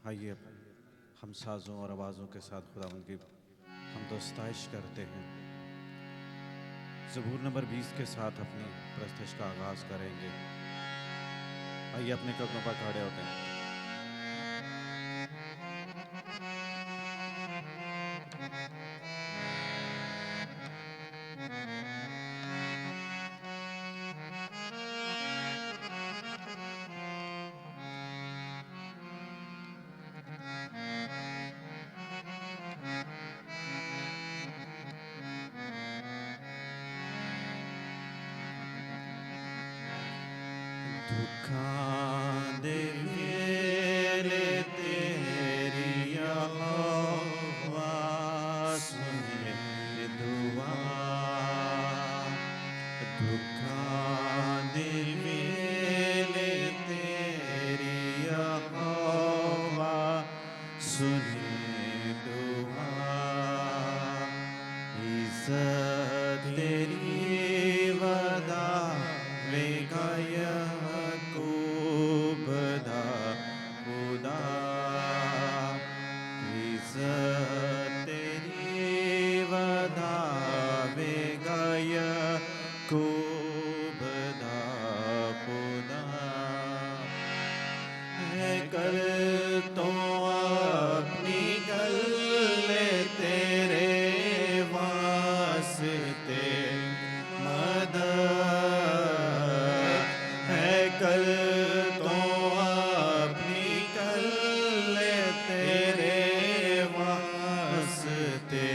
आइए हम साज़ों और आवाज़ों के साथ खुदावंद की हमदो सताइश करते हैं। ज़बूर नंबर 20 के साथ अपनी प्रस्तश का आगाज़ करेंगे। आइए अपने कदमों पर खड़े होते हैं। दुखां दे वेले तेरी आवाज़ सुने दुआ, दुखां दे वेले तेरी आवाज़ सुने दुआ, इज़्ज़त तेरी वदा वेगाया बदा खुदा, इज़्ज़त तेरी वदा वेगाया को बदा खुदा है। कल तो अपनी गले तेरे वास्ते मदद है। कल तो अपनी गले तेरे वास्ते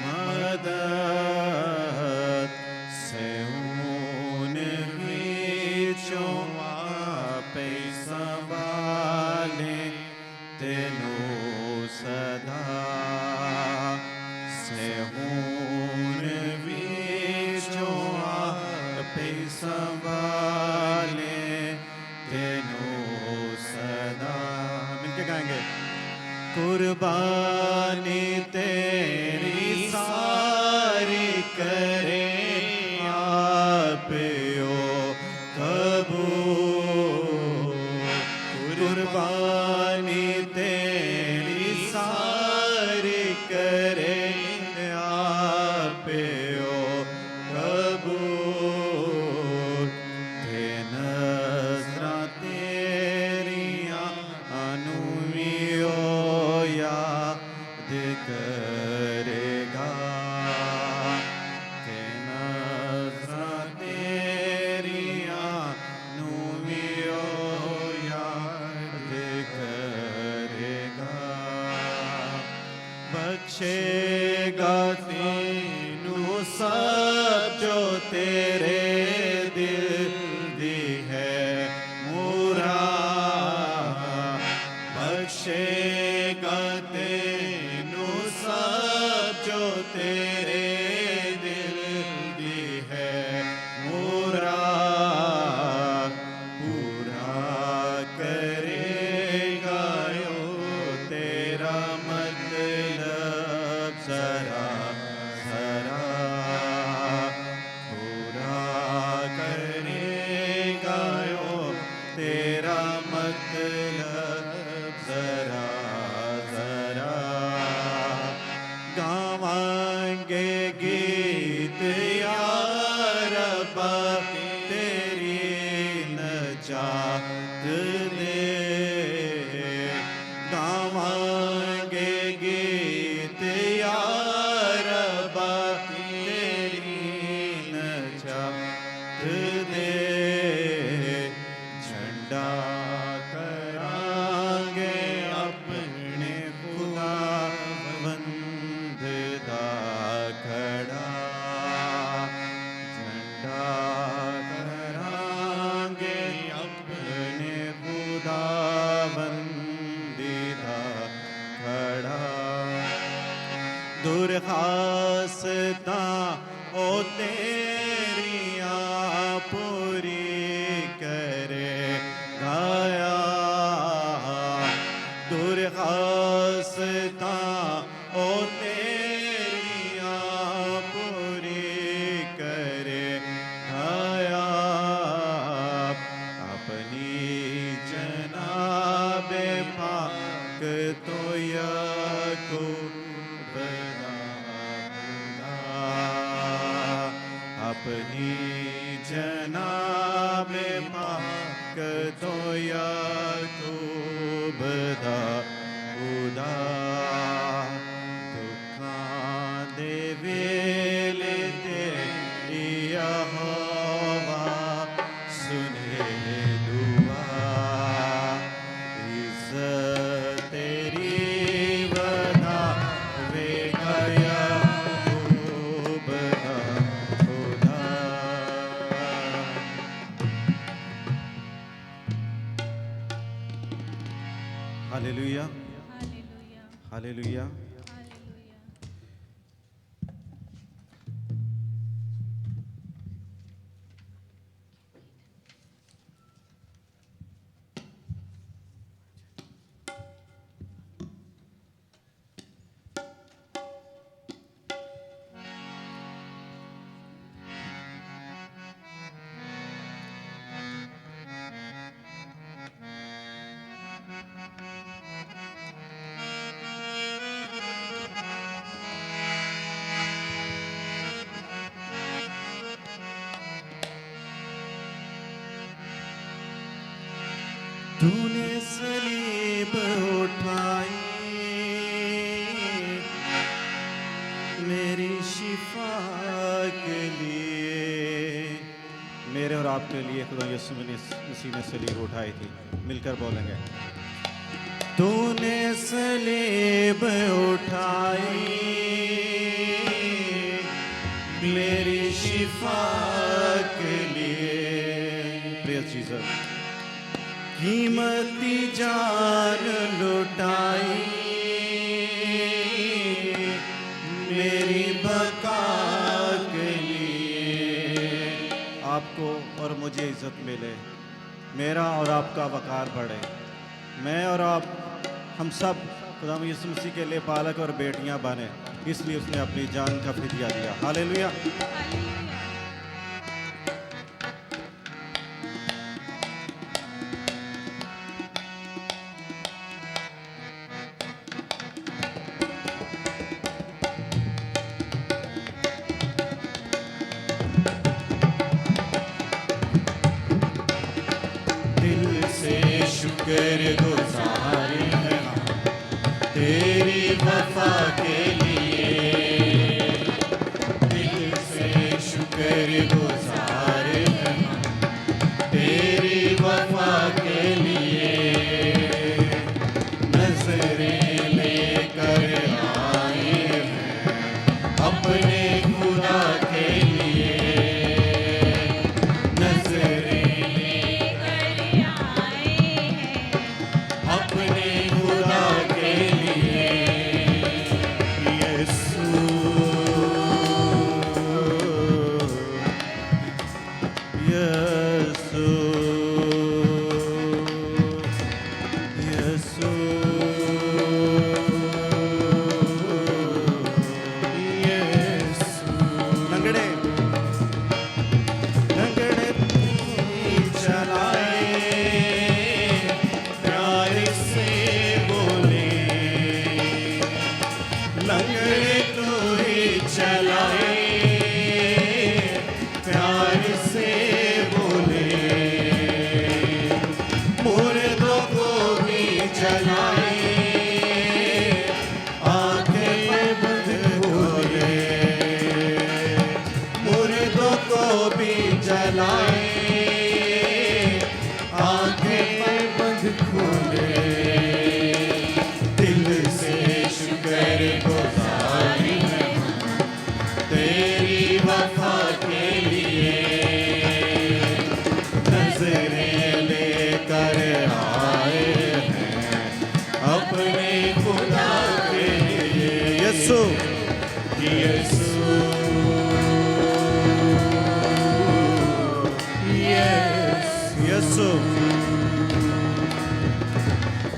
मदद से उन विचों आपे संभाले तेनो सदा, से उन विचों आपे संभाले तेनो सदा। मिलके गाएंगे। कुर्बानी तेरी सारी करे आप ओ कबूल, कुर्बानी तेरी सारी करे आप ओ कबूल, ते नज़रां तेरियां अनुमियो याद करेगा, ते नज़रां तेरियां अनुमियो याद करेगा। बख्शेगा तेनू सब जो तेरे दिल दी है मुराद, बख्शेगा तेनू सब जो तेरे दिल दी है मुराद, पूरा करेगा यो तेरा मतलब जरा जरा, पूरा करेगा यो तेरा मतलब जरा जरा। गावांगे गीत या रब्बा तेरी नजात दे, गावांगे गीत या रब्बा तेरी नजात दे, झंडा करांगे अपने खुदावंद दा खड़ा, झंडा करांगे अपने खुदावंद दा खड़ा। दुर्खासतां ओ तेरियां पूरी करे गाया, दुर्खासतां ओ तेरियां पूरी करे गाया, अपनी जनाबे पाक तो याकूब दाऊदा अपनी जनाब पाक तो याकूब दाऊदा दुखां दे वेले ते यहोवा सुने दुआ इज्जत तेरी बनावे गया खूब खुदा। Hallelujah hallelujah hallelujah. हालेलुया। तूने सलीब उठाई मेरी शिफा के लिए, मेरे और आपके लिए खुदा यीशु मसीह ने सलीब उठाई थी। मिलकर बोलेंगे, तूने सलीब उठाई मेरी शिफा के लिए। प्रिय जीसस, कीमती जान लुटाई मेरी बका के लिए। आपको और मुझे इज्जत मिले, मेरा और आपका वकार बढ़े, मैं और आप हम सब खुदा यीशु मसीह के लिए बालक और बेटियां बने, इसलिए उसने अपनी जान का फिदिया दिया। हालेलुया। दिल से शुक्र गुजार हैं तेरी वफा के लिए, दिल से शुक्र गुजार हैं तेरी वफा के लिए। नजरें लेकर आए हैं अपने खुदा के लिए, नजरें अपने खुदा के लिए। यीशु यीशु यीशु यीशु। लंगड़े लंगड़े चलाए प्यार से बोले, लंगड़े तू ही चलाए प्यार से बोले, मुर्दों को भी चलाए आंखें बंद खोले, मुर्दों को भी जलाए आंखें बंद खोले। दिल से शुक्र गुजार हैं तेरी वफा के लिए, नजरें लेकर आए हैं अपने खुदा के लिए। यीशु यीशु यीशु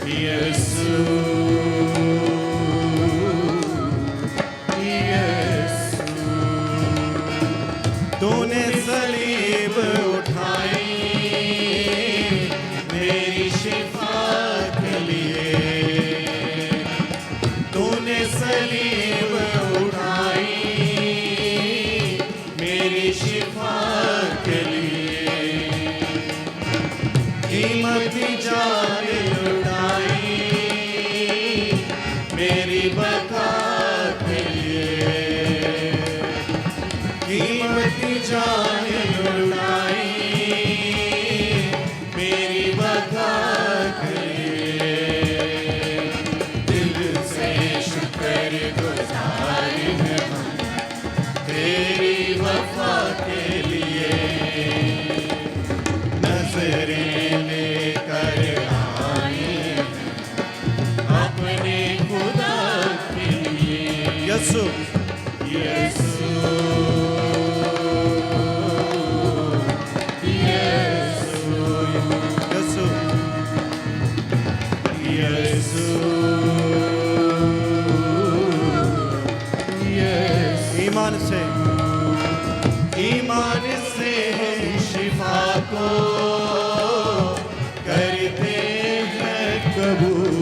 यीशु यीशु। तूने सलीब उठाई मेरी शिफा के लिए, कीमती जान लुटाई मेरी बका के लिए, कीमती जान लुटाई मेरी बका के लिए। दिल से शुक्र गुजार हैं हम तेरी वफा के लिए। नजरें लेकर आए हैं अपने खुदा के लिए। यसु यसु यसु यसु यसु। ईमान से शिफा को करते हैं कबूल।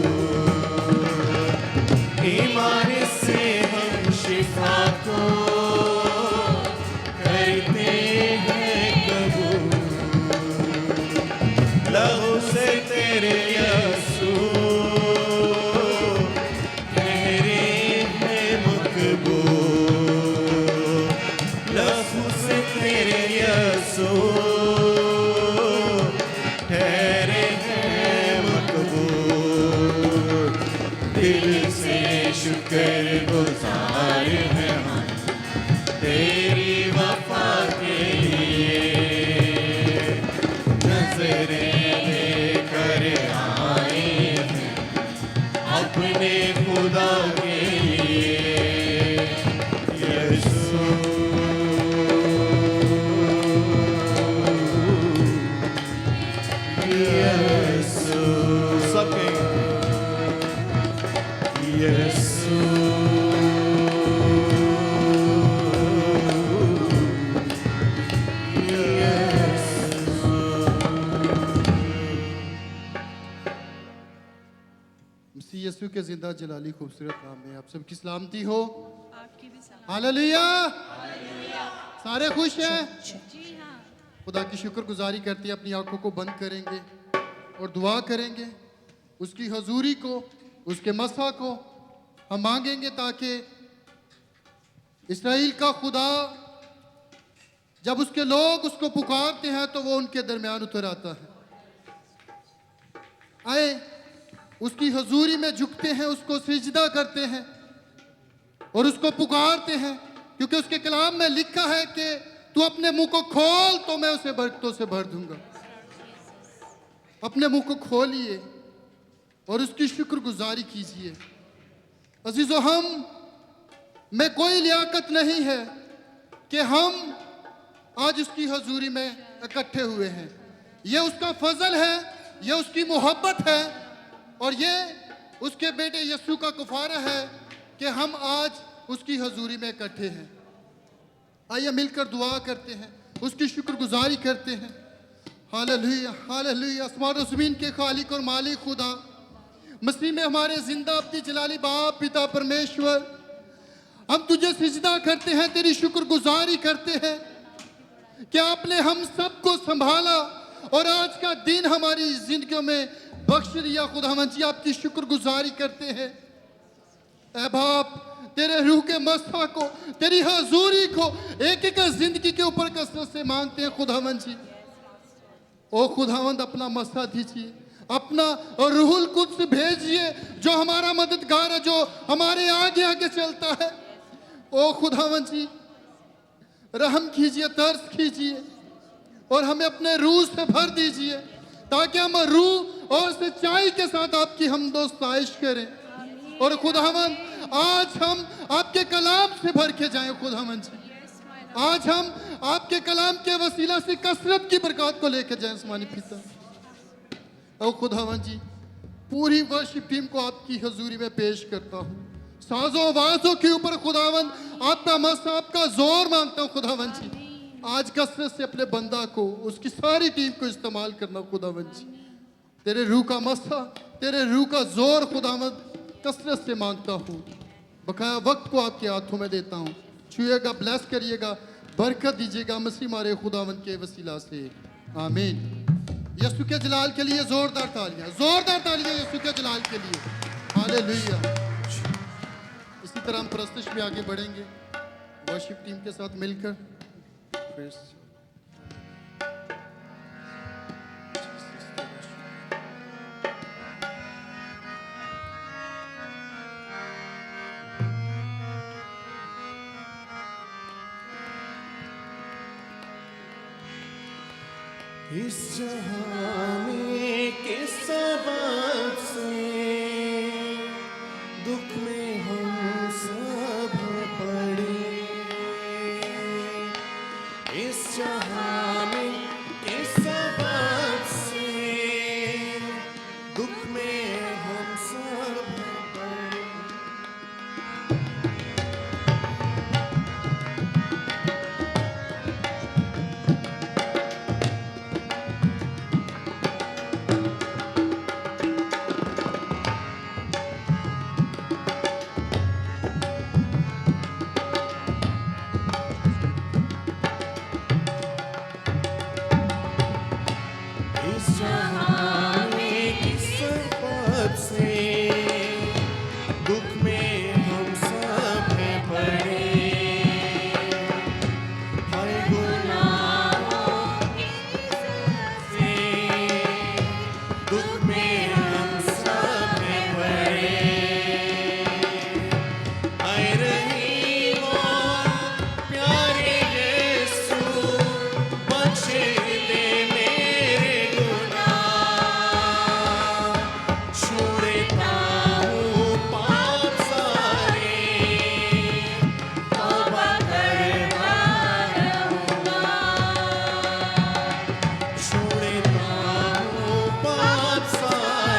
ईमान से हम शिफा को करते हैं कबूल। लहू से तेरे यसू ठहरे हैं मकबूल। लहू से तेरे यसू ठहरे हैं मकबूल। दिल से शुक्र गुजार हैं हम तेरी वफा के लिए। नजरें लेकर आए हैं अपने खुदा के लिए। यसू यसू सबके यसू मसीह यीशु के जिंदा जलाली खूबसूरत नाम में आप सबकी सलामती हो। आपकी भी सलाम। हालेलुया। सारे खुश हैं? जी हाँ। खुदा की शुक्रगुजारी करते हैं, अपनी आंखों को बंद करेंगे और दुआ करेंगे। उसकी हजूरी को, उसके मसा को हम मांगेंगे ताकि इस्राएल का खुदा जब उसके लोग उसको पुकारते हैं तो वो उनके दरमियान उतर आता है। आए उसकी हजूरी में झुकते हैं, उसको सिजदा करते हैं और उसको पुकारते हैं, क्योंकि उसके कलाम में लिखा है कि तू अपने मुंह को खोल तो मैं उसे बरकतों से भर दूंगा। अपने मुंह को खोलिए और उसकी शुक्रगुजारी कीजिए। अजीजों, हम में कोई लियाकत नहीं है कि हम आज उसकी हजूरी में इकट्ठे हुए हैं। ये उसका फजल है, ये उसकी मोहब्बत है और ये उसके बेटे यीशु का कुफारा है कि हम आज उसकी हजूरी में इकट्ठे हैं। आइए मिलकर दुआ करते हैं, उसकी शुक्रगुजारी करते हैं। Hallelujah hallelujah. आसमान और ज़मीन के खालिक और मालिक खुदा, मसीह में हमारे जिंदा अपनी जलाली बाप पिता परमेश्वर, हम तुझे सिजदा करते हैं, तेरी शुक्रगुजारी करते हैं कि आपने हम सबको संभाला और आज का दिन हमारी जिंदगियों में बख्श दिया। खुदावंद जी, आपकी शुक्रगुजारी करते हैं। ऐ बाप, तेरे रूह के मसा को, तेरी हजूरी को एक एक जिंदगी के ऊपर कसरत से मांगते हैं। खुदावंद जी, ओ खुदावंद, अपना मसा दीजिए, अपना और रूहुल कुद्स भेजिए जो हमारा मददगार है, जो हमारे आगे आगे चलता है। ओ खुदावंद जी, रहम कीजिए, तरस कीजिए और हमें अपने रूह से भर दीजिए ताकि हम रूह और सच्चाई के साथ आपकी हमदो साइश करें। और खुदावंद, आज हम आपके कलाम से भर के जाएं। खुदावंद जी, आज हम आपके कलाम के वसीला से कसरत की बरकत को लेकर जाएं। आसमानी पिता, ओ खुदावंद जी, पूरी वर्शिप टीम को आपकी हजूरी में पेश करता हूँ। साजों आवाजों के ऊपर खुदावंद आपका मसा, आपका जोर मांगता हूँ। खुदावंद जी, आज कसरत से अपने बंदा को, उसकी सारी टीम को इस्तेमाल करना। खुदावंद जी, तेरे रूह का मसा, तेरे रूह का जोर खुदावंद कसरत से मांगता हूँ। बकाया वक्त को आपके हाथों में देता हूँ। छुएगा, ब्लेस करिएगा, बरकत दीजिएगा मसीह मारे खुदावंद के वसीला से, आमीन। यीशु के जलाल के लिए जोरदार तालियां यीशु के जलाल के लिए। हालेलुया। इसी तरह हम प्रस्तुति में आगे बढ़ेंगे वर्शिप टीम के साथ मिलकर। Praise इस जहां में किस सबब से दुख में हम सब पड़े, इस जहां में किस सबब से दुख में हम सब पड़े। इस जहां में किस सबब से दुख में हम सब हैं पड़े, हर गुनाहों से दुख में हम सब हैं पड़े। आए रहीम प्यारे यीशु बख्शे दे मेरे छोड़ता हूँ पाप सारे, तौबा करता रहूँगा। छोड़ता हूँ पाप सारे,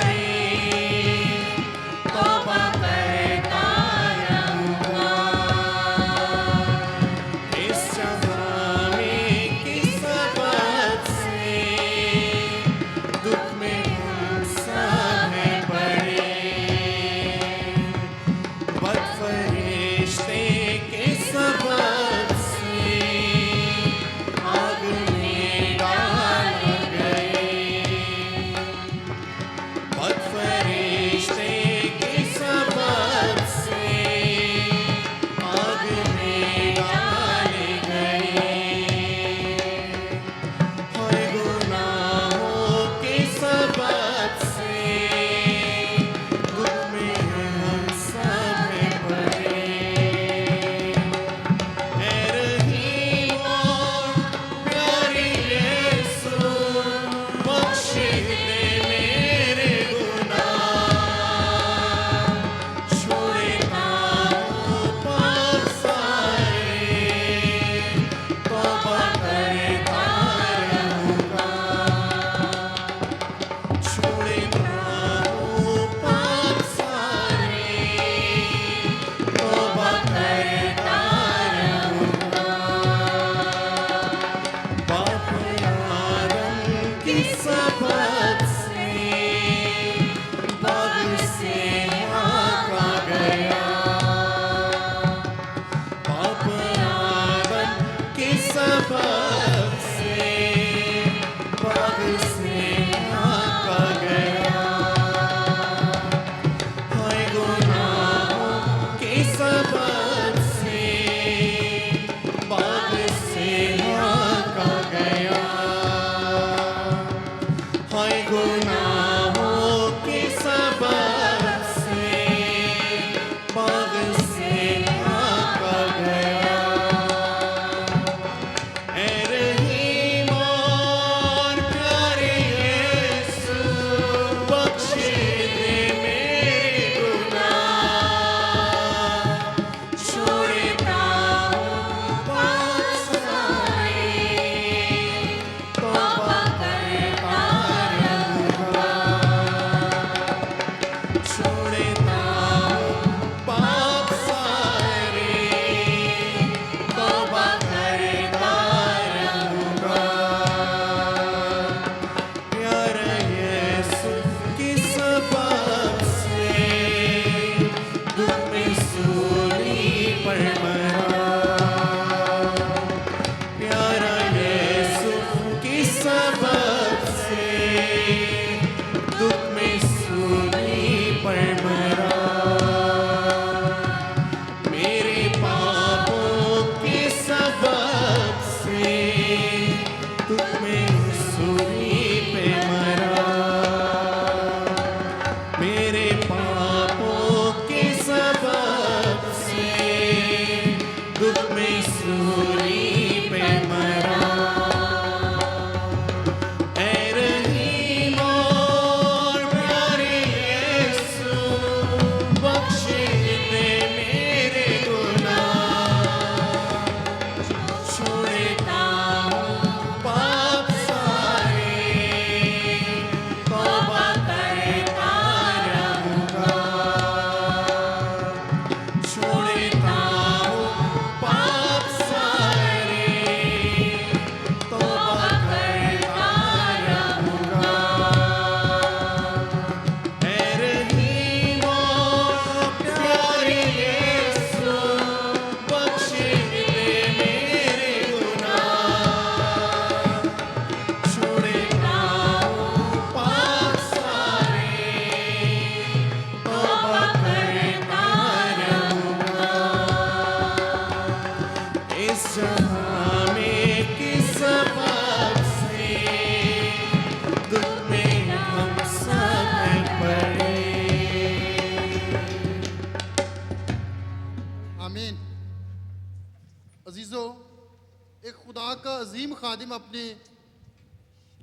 खादिम अपनी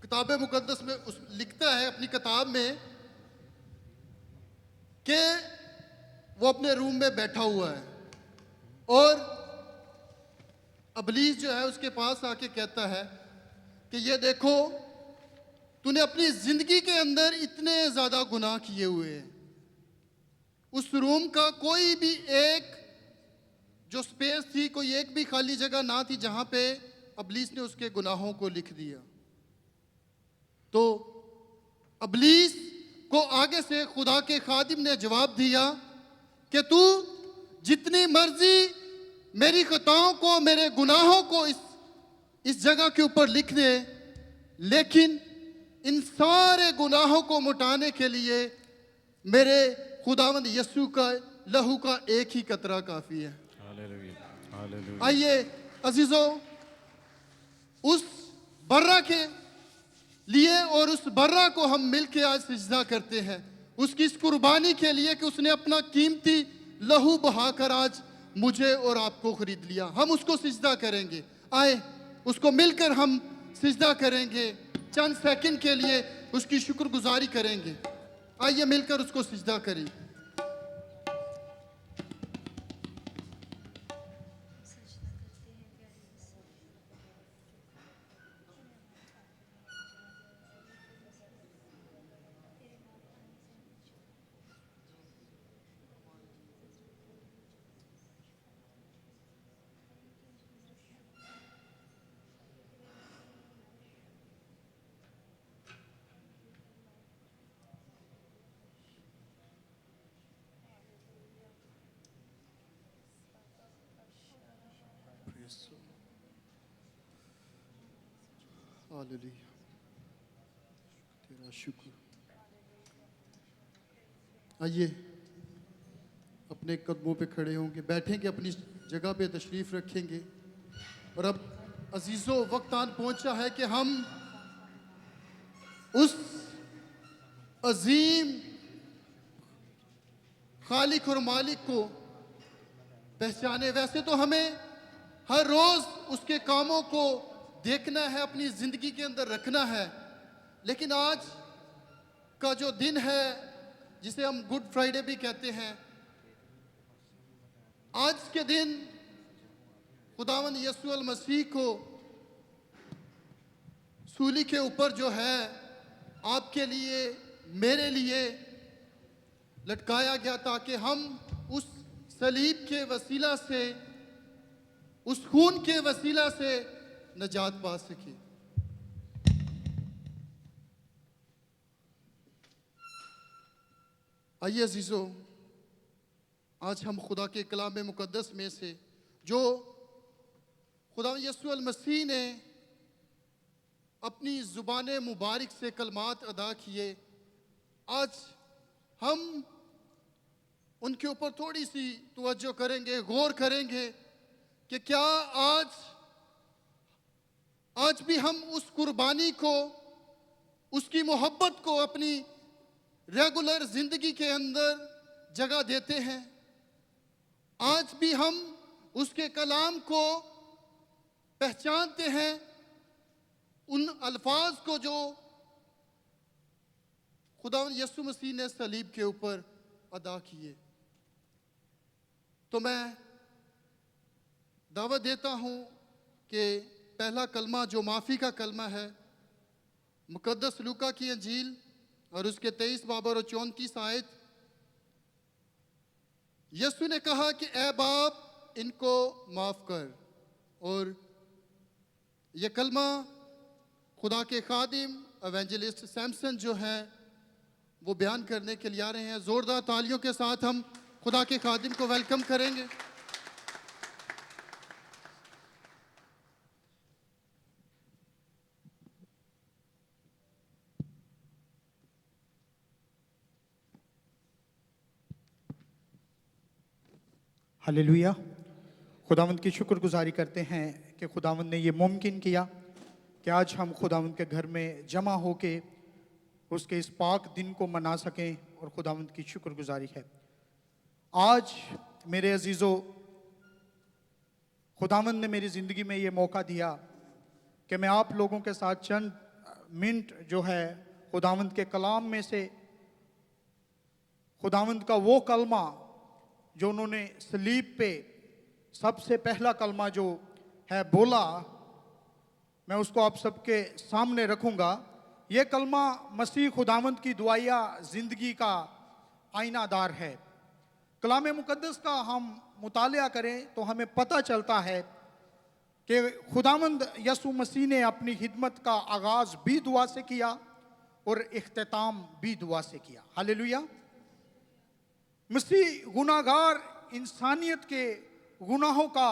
किताब मुकद्दस में लिखता है अपनी किताब में कि वो अपने रूम में बैठा हुआ है और अबलीस जो है उसके पास आके कहता है कि ये देखो, तूने अपनी जिंदगी के अंदर इतने ज्यादा गुनाह किए हुए हैं। उस रूम का कोई भी एक जो स्पेस थी, कोई एक भी खाली जगह ना थी जहां पे अबलीस ने उसके गुनाहों को लिख दिया। तो अबलीस को आगे से खुदा के खादिम ने जवाब दिया कि तू जितनी मर्जी मेरी खताओं को, मेरे गुनाहों को इस जगह के ऊपर लिख दे, लेकिन इन सारे गुनाहों को मिटाने के लिए मेरे खुदावंद यीशु का लहू का एक ही कतरा काफी है। आइए अजीजों, उस बर्रा के लिए और उस बर्रा को हम मिलके आज सिजदा करते हैं, उसकी इस कुर्बानी के लिए कि उसने अपना कीमती लहू बहाकर आज मुझे और आपको खरीद लिया। हम उसको सिजदा करेंगे। आए उसको मिलकर हम सिजदा करेंगे, चंद सेकंड के लिए उसकी शुक्रगुजारी करेंगे। आइए मिलकर उसको सिजदा करें। हालेलुया, तेरा शुक्र। आइए अपने कदमों पे खड़े होंगे, बैठेंगे, अपनी जगह पे तशरीफ रखेंगे। और अब अजीजों, वक्त आन पहुंचा है कि हम उस अजीम खालिक और मालिक को पहचाने। वैसे तो हमें हर रोज उसके कामों को देखना है, अपनी जिंदगी के अंदर रखना है, लेकिन आज का जो दिन है जिसे हम गुड फ्राइडे भी कहते हैं, आज के दिन खुदावंद यीशु अल मसीह को सूली के ऊपर जो है आपके लिए, मेरे लिए लटकाया गया, ताकि हम उस सलीब के वसीला से, उस खून के वसीला से नजात पा सके। आइए अजीजों, आज हम खुदा के कलाम मुकद्दस में से जो खुदा यीशु अल मसीह ने अपनी ज़ुबान मुबारक से कलमात अदा किए, आज हम उनके ऊपर थोड़ी सी तवज्जो करेंगे, गौर करेंगे कि क्या आज भी हम उस कुर्बानी को, उसकी मोहब्बत को अपनी रेगुलर जिंदगी के अंदर जगह देते हैं। आज भी हम उसके कलाम को पहचानते हैं, उन अल्फाज को जो खुदावंद यीशु मसीह ने सलीब के ऊपर अदा किए। तो मैं दावत देता हूं कि पहला कलमा जो माफ़ी का कलमा है, मुकद्दस लूका की अंजील और उसके 23 बाब और 34 आयत। यीशु ने कहा कि ए बाप, इनको माफ़ कर। और ये कलमा खुदा के खादिम एवेंजलिस्ट सैमसन जो है वो बयान करने के लिए आ रहे हैं। ज़ोरदार तालियों के साथ हम खुदा के खादिम को वेलकम करेंगे। हालेलुया। खुदावंद की शुक्रगुजारी करते हैं कि खुदावंद ने ये मुमकिन किया कि आज हम खुदावंद के घर में जमा होके उसके इस पाक दिन को मना सकें, और खुदावंद की शुक्रगुजारी है। आज मेरे अजीज़ों, खुदावंद ने मेरी ज़िंदगी में ये मौका दिया कि मैं आप लोगों के साथ चंद मिनट जो है खुदावंद के कलाम में से खुदावंद का वो कलमा जो उन्होंने सलीब पे सबसे पहला कलमा जो है बोला, मैं उसको आप सबके सामने रखूंगा। ये कलमा मसीह खुदावंद की दुआया जिंदगी का आईनादार है। कलाम मुकद्दस का हम मुतालिया करें तो हमें पता चलता है कि खुदावंद यसु मसीह ने अपनी खिदमत का आगाज भी दुआ से किया और इख्तिताम भी दुआ से किया। हालेलुया। मसीह गुनाहगार इंसानियत के गुनाहों का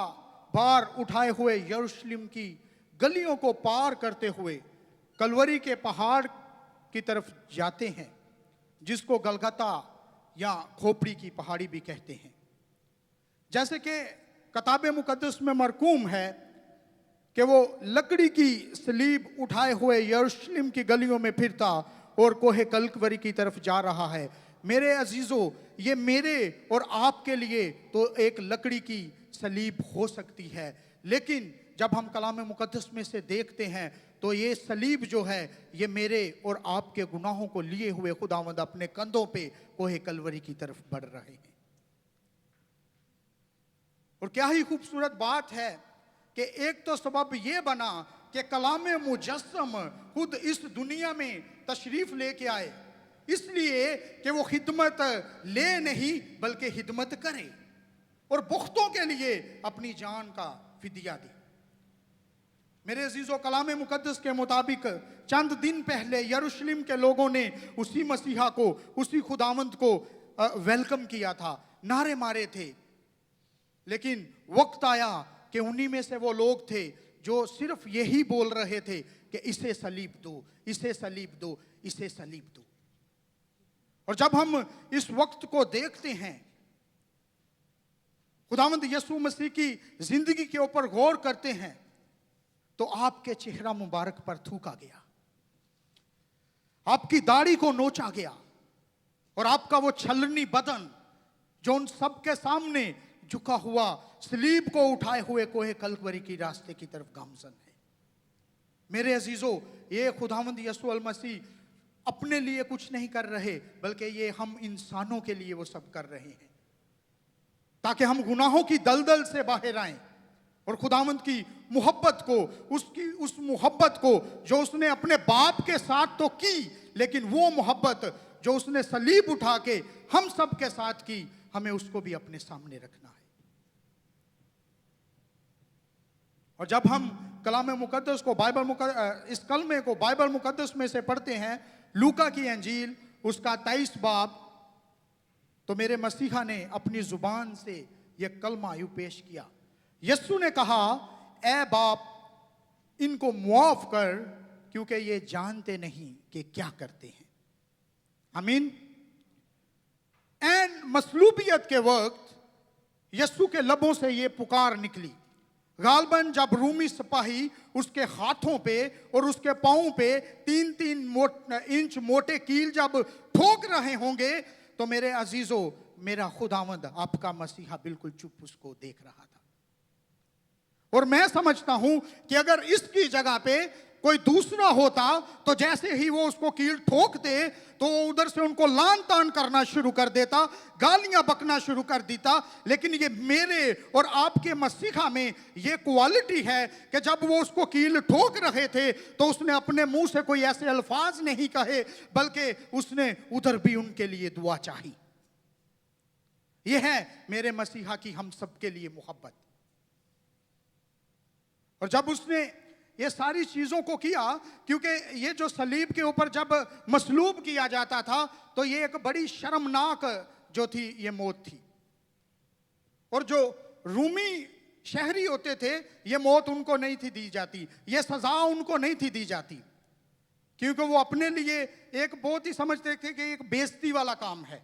भार उठाए हुए यरूशलेम की गलियों को पार करते हुए कलवरी के पहाड़ की तरफ जाते हैं, जिसको गलगता या खोपड़ी की पहाड़ी भी कहते हैं। जैसे कि किताब मुकद्दस में मरकूम है कि वो लकड़ी की सलीब उठाए हुए यरूशलेम की गलियों में फिरता और कोहे कलवरी की तरफ जा रहा है। मेरे अजीजों, ये मेरे और आपके लिए तो एक लकड़ी की सलीब हो सकती है, लेकिन जब हम कलाम मुकद्दस में से देखते हैं तो ये सलीब जो है ये मेरे और आपके गुनाहों को लिए हुए खुदावंद अपने कंधों पे कोहे कलवरी की तरफ बढ़ रहे हैं। और क्या ही खूबसूरत बात है कि एक तो सबब ये बना कि कलाम मुजस्सम खुद इस दुनिया में तशरीफ लेके आए, इसलिए कि वो खिदमत ले नहीं बल्कि खिदमत करे और पुख्तों के लिए अपनी जान का फिदिया दी। मेरे अजीजों, कलाम मुकद्दस के मुताबिक चंद दिन पहले यरूशलेम के लोगों ने उसी मसीहा को, उसी खुदावंद को वेलकम किया था, नारे मारे थे, लेकिन वक्त आया कि उन्हीं में से वो लोग थे जो सिर्फ यही बोल रहे थे कि इसे सलीब दो, इसे सलीब दो, इसे सलीब दो। और जब हम इस वक्त को देखते हैं, खुदावंद यसु मसीह की जिंदगी के ऊपर गौर करते हैं, तो आपके चेहरा मुबारक पर थूका गया, आपकी दाढ़ी को नोचा गया और आपका वो छलनी बदन जो उन सबके सामने झुका हुआ सलीब को उठाए हुए कोहे कलवरी की रास्ते की तरफ गामजन है। मेरे अजीजों, ये खुदावंद यसु अल मसीह अपने लिए कुछ नहीं कर रहे, बल्कि ये हम इंसानों के लिए वो सब कर रहे हैं, ताकि हम गुनाहों की दलदल से बाहर आएं और खुदावंद की मोहब्बत को, उसकी उस मोहब्बत को जो उसने अपने बाप के साथ तो की, लेकिन वो मोहब्बत जो उसने सलीब उठा के हम सब के साथ की, हमें उसको भी अपने सामने रखना है। और जब हम कलाम मुकद्दस को इस कलमे को बाइबल मुकद्दस में से पढ़ते हैं, लूका की अंजील उसका 23 बाब, तो मेरे मसीहा ने अपनी जुबान से यह कलमा यूं पेश किया। यस्सु ने कहा, ए बाप, इनको मुआफ कर, क्योंकि ये जानते नहीं कि क्या करते हैं। आमीन। एन मसलूबियत के वक्त यस्सु के लबों से ये पुकार निकली। गालबन जब रूमी सिपाही उसके हाथों पे और उसके पांवों पे 3-3 इंच मोटे कील जब ठोक रहे होंगे, तो मेरे अजीजों, मेरा खुदावंद आपका मसीहा बिल्कुल चुप उसको देख रहा था। और मैं समझता हूं कि अगर इसकी जगह पे कोई दूसरा होता तो जैसे ही वो उसको कील ठोक दे तो उधर से उनको लान तान करना शुरू कर देता, गालियां बकना शुरू कर देता। लेकिन ये मेरे और आपके मसीहा में ये क्वालिटी है कि जब वो उसको कील ठोक रहे थे तो उसने अपने मुंह से कोई ऐसे अल्फाज नहीं कहे, बल्कि उसने उधर भी उनके लिए दुआ चाही। यह है मेरे मसीहा की हम सबके लिए मोहब्बत। और जब उसने ये सारी चीजों को किया, क्योंकि ये जो सलीब के ऊपर जब मसलूब किया जाता था तो ये एक बड़ी शर्मनाक जो थी ये मौत थी, और जो रूमी शहरी होते थे ये मौत उनको नहीं थी दी जाती, ये सजा उनको नहीं थी दी जाती, क्योंकि वो अपने लिए एक बहुत ही समझते थे कि एक बेइज्जती वाला काम है।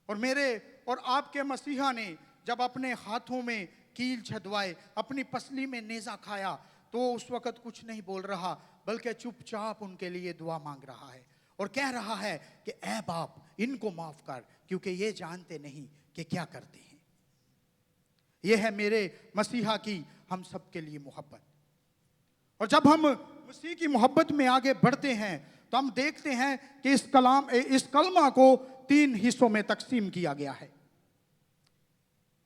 और मेरे और आपके मसीहा ने जब अपने हाथों में कील छदवाए, अपनी पसली में नेजा खाया, तो उस वक्त कुछ नहीं बोल रहा, बल्कि चुपचाप उनके लिए दुआ मांग रहा है और कह रहा है कि ऐ बाप, इनको माफ कर, क्योंकि ये जानते नहीं कि क्या करते हैं। यह है मेरे मसीहा की हम सब के लिए मोहब्बत। और जब हम मसीह की मोहब्बत में आगे बढ़ते हैं तो हम देखते हैं कि इस कलमा को 3 हिस्सों में तकसीम किया गया है।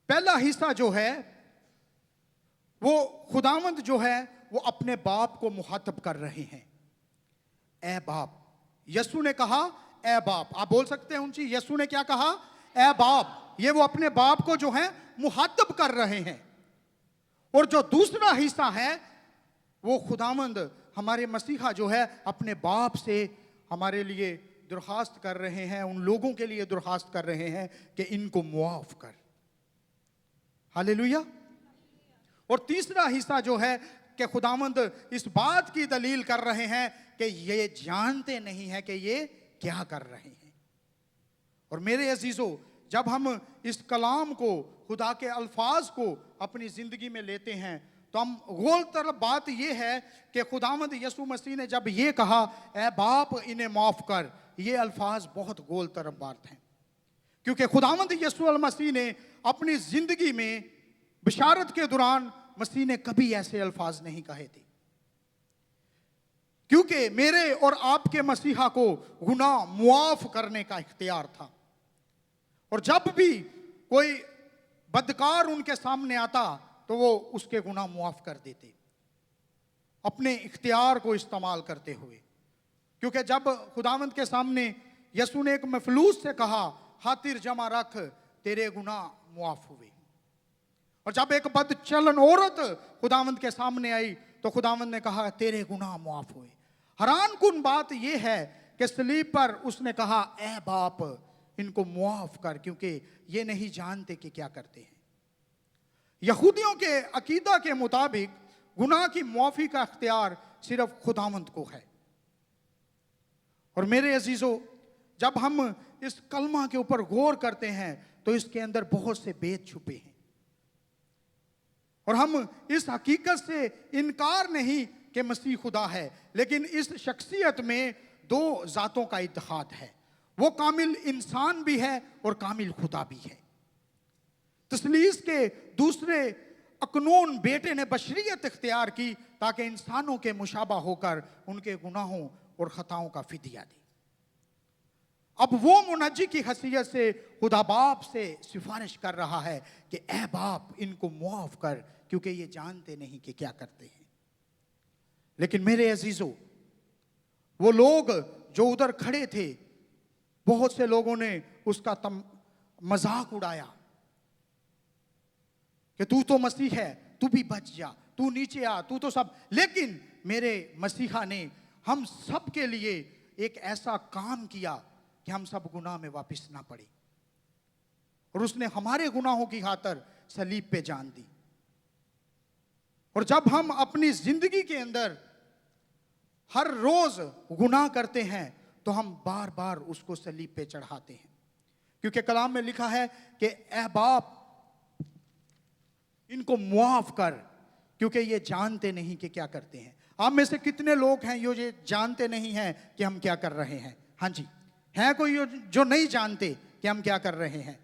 पहला हिस्सा जो है वो खुदावंद जो है वो अपने बाप को मुखातब कर रहे हैं। ए बाप, यीशु ने कहा ए बाप। आप बोल सकते हैं ऊंची, यीशु ने क्या कहा? ए बाप। ये वो अपने बाप को जो है मुखातब कर रहे हैं। और जो दूसरा हिस्सा है वो खुदावंद हमारे मसीहा जो है अपने बाप से हमारे लिए दरखास्त कर रहे हैं, उन लोगों के लिए दरखास्त कर रहे हैं कि इनको मुआफ कर। हालेलुया। और तीसरा हिस्सा जो है कि खुदावंद इस बात की दलील कर रहे हैं कि ये जानते नहीं है कि ये क्या कर रहे हैं। और मेरे अजीजों, जब हम इस कलाम को, खुदा के अल्फाज को अपनी जिंदगी में लेते हैं तो हम गौर तरफ बात यह है कि खुदावंद यीशु मसीह ने जब ये कहा ए बाप इन्हें माफ कर, ये अल्फाज बहुत गौर तरफ बात है। क्योंकि खुदावंद यीशु मसीह ने अपनी जिंदगी में बिशारत के दौरान मसीह ने कभी ऐसे अल्फाज नहीं कहे थे। क्योंकि मेरे और आपके मसीहा को गुनाह मुआफ करने का इख्तियार था। और जब भी कोई बदकार उनके सामने आता तो वो उसके गुनाह मुआफ कर देते, अपने इख्तियार को इस्तेमाल करते हुए। क्योंकि जब खुदावंद के सामने यीशु ने एक मफलूस से कहा खातिर जमा रख, तेरे गुनाह मुआफ हुए। और जब एक बदचलन औरत खुदावंद के सामने आई तो खुदावंद ने कहा तेरे गुनाह मुआफ हुए। हैरान कुन बात यह है कि सलीब पर उसने कहा ए बाप इनको मुआफ कर, क्योंकि ये नहीं जानते कि क्या करते हैं। यहूदियों के अकीदा के मुताबिक गुनाह की मुआफी का इख्तियार सिर्फ खुदावंद को है। और मेरे अजीजों, जब हम इस कलमा के ऊपर गौर करते हैं तो इसके अंदर बहुत से भेद छुपे हैं। और हम इस हकीकत से इनकार नहीं कि मसीह खुदा है, लेकिन इस शख्सियत में 2 जातों का इत्तेहाद है। वो कामिल इंसान भी है और कामिल खुदा भी है। तस्लीस के दूसरे अकनून बेटे ने बशरियत इख्तियार की ताकि इंसानों के मुशाबा होकर उनके गुनाहों और खताओं का फिदिया दे। अब वो मुनज्जी की हैसियत से खुदा बाप से सिफारिश कर रहा है कि ए बाप इनको मुआफ कर, क्योंकि ये जानते नहीं कि क्या करते हैं। लेकिन मेरे अजीजों, वो लोग जो उधर खड़े थे, बहुत से लोगों ने उसका मजाक उड़ाया कि तू तो मसीह है, तू भी बच जा, तू नीचे आ, तू तो सब। लेकिन मेरे मसीहा ने हम सब के लिए एक ऐसा काम किया कि हम सब गुनाह में वापस ना पड़े, और उसने हमारे गुनाहों की खातिर सलीब पे जान दी। और जब हम अपनी जिंदगी के अंदर हर रोज गुनाह करते हैं तो हम बार बार उसको सलीब पे चढ़ाते हैं। क्योंकि कलाम में लिखा है कि ए बाप इनको मुआफ कर, क्योंकि ये जानते नहीं कि क्या करते हैं। आप में से कितने लोग हैं ये जानते नहीं हैं कि हम क्या कर रहे हैं? हाँ जी, है कोई जो नहीं जानते कि हम क्या कर रहे हैं?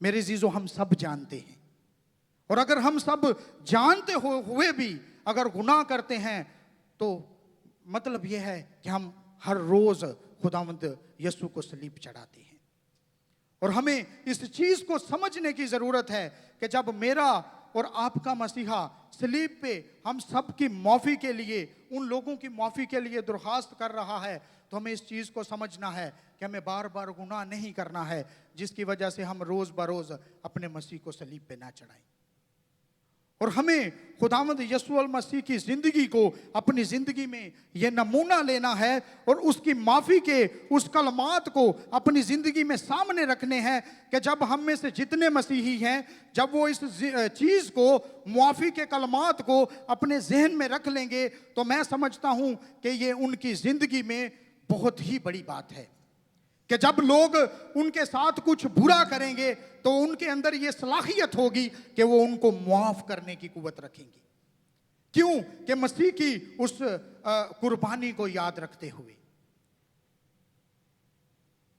मेरे जीजो, हम सब जानते हैं। और अगर हम सब जानते हुए भी अगर गुनाह करते हैं तो मतलब यह है कि हम हर रोज खुदावंद यीशु को सलीब चढ़ाते हैं। और हमें इस चीज को समझने की जरूरत है कि जब मेरा और आपका मसीहा सलीब पे हम सब की माफी के लिए, उन लोगों की माफी के लिए दरखास्त कर रहा है, तो हमें इस चीज को समझना है कि हमें बार बार गुनाह नहीं करना है, जिसकी वजह से हम रोज बरोज अपने मसीह को सलीब पे ना चढ़ाएं। और हमें खुदावंद यीशु मसीह की जिंदगी को अपनी जिंदगी में यह नमूना लेना है और उसकी माफी के उस कलमात को अपनी जिंदगी में सामने रखने हैं कि जब हम में से जितने मसीही हैं, जब वो इस चीज को, माफी के कलमात को अपने जहन में रख लेंगे, तो मैं समझता हूं कि ये उनकी जिंदगी में बहुत ही बड़ी बात है कि जब लोग उनके साथ कुछ बुरा करेंगे तो उनके अंदर ये सलाहियत होगी कि वो उनको मुआफ करने की कुव्वत रखेंगे। क्यों? कि मसीह की उस कुर्बानी को याद रखते हुए।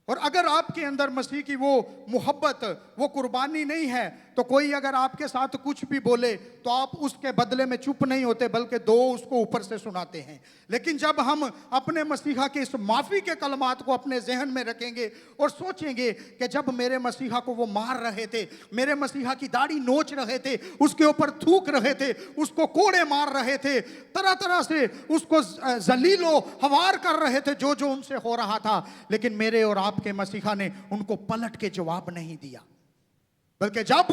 और अगर आपके अंदर मसीह की वो मोहब्बत, वो कुर्बानी नहीं है, तो कोई अगर आपके साथ कुछ भी बोले तो आप उसके बदले में चुप नहीं होते, बल्कि दो उसको ऊपर से सुनाते हैं। लेकिन जब हम अपने मसीहा के इस माफ़ी के कलमात को अपने जहन में रखेंगे और सोचेंगे कि जब मेरे मसीहा को वो मार रहे थे, मेरे मसीहा की दाढ़ी नोच रहे थे, उसके ऊपर थूक रहे थे, उसको कोड़े मार रहे थे, तरह तरह से उसको जलीलो हवार कर रहे थे, जो जो उनसे हो रहा था, लेकिन मेरे और आपके मसीहा ने उनको पलट के जवाब नहीं दिया, बल्कि जब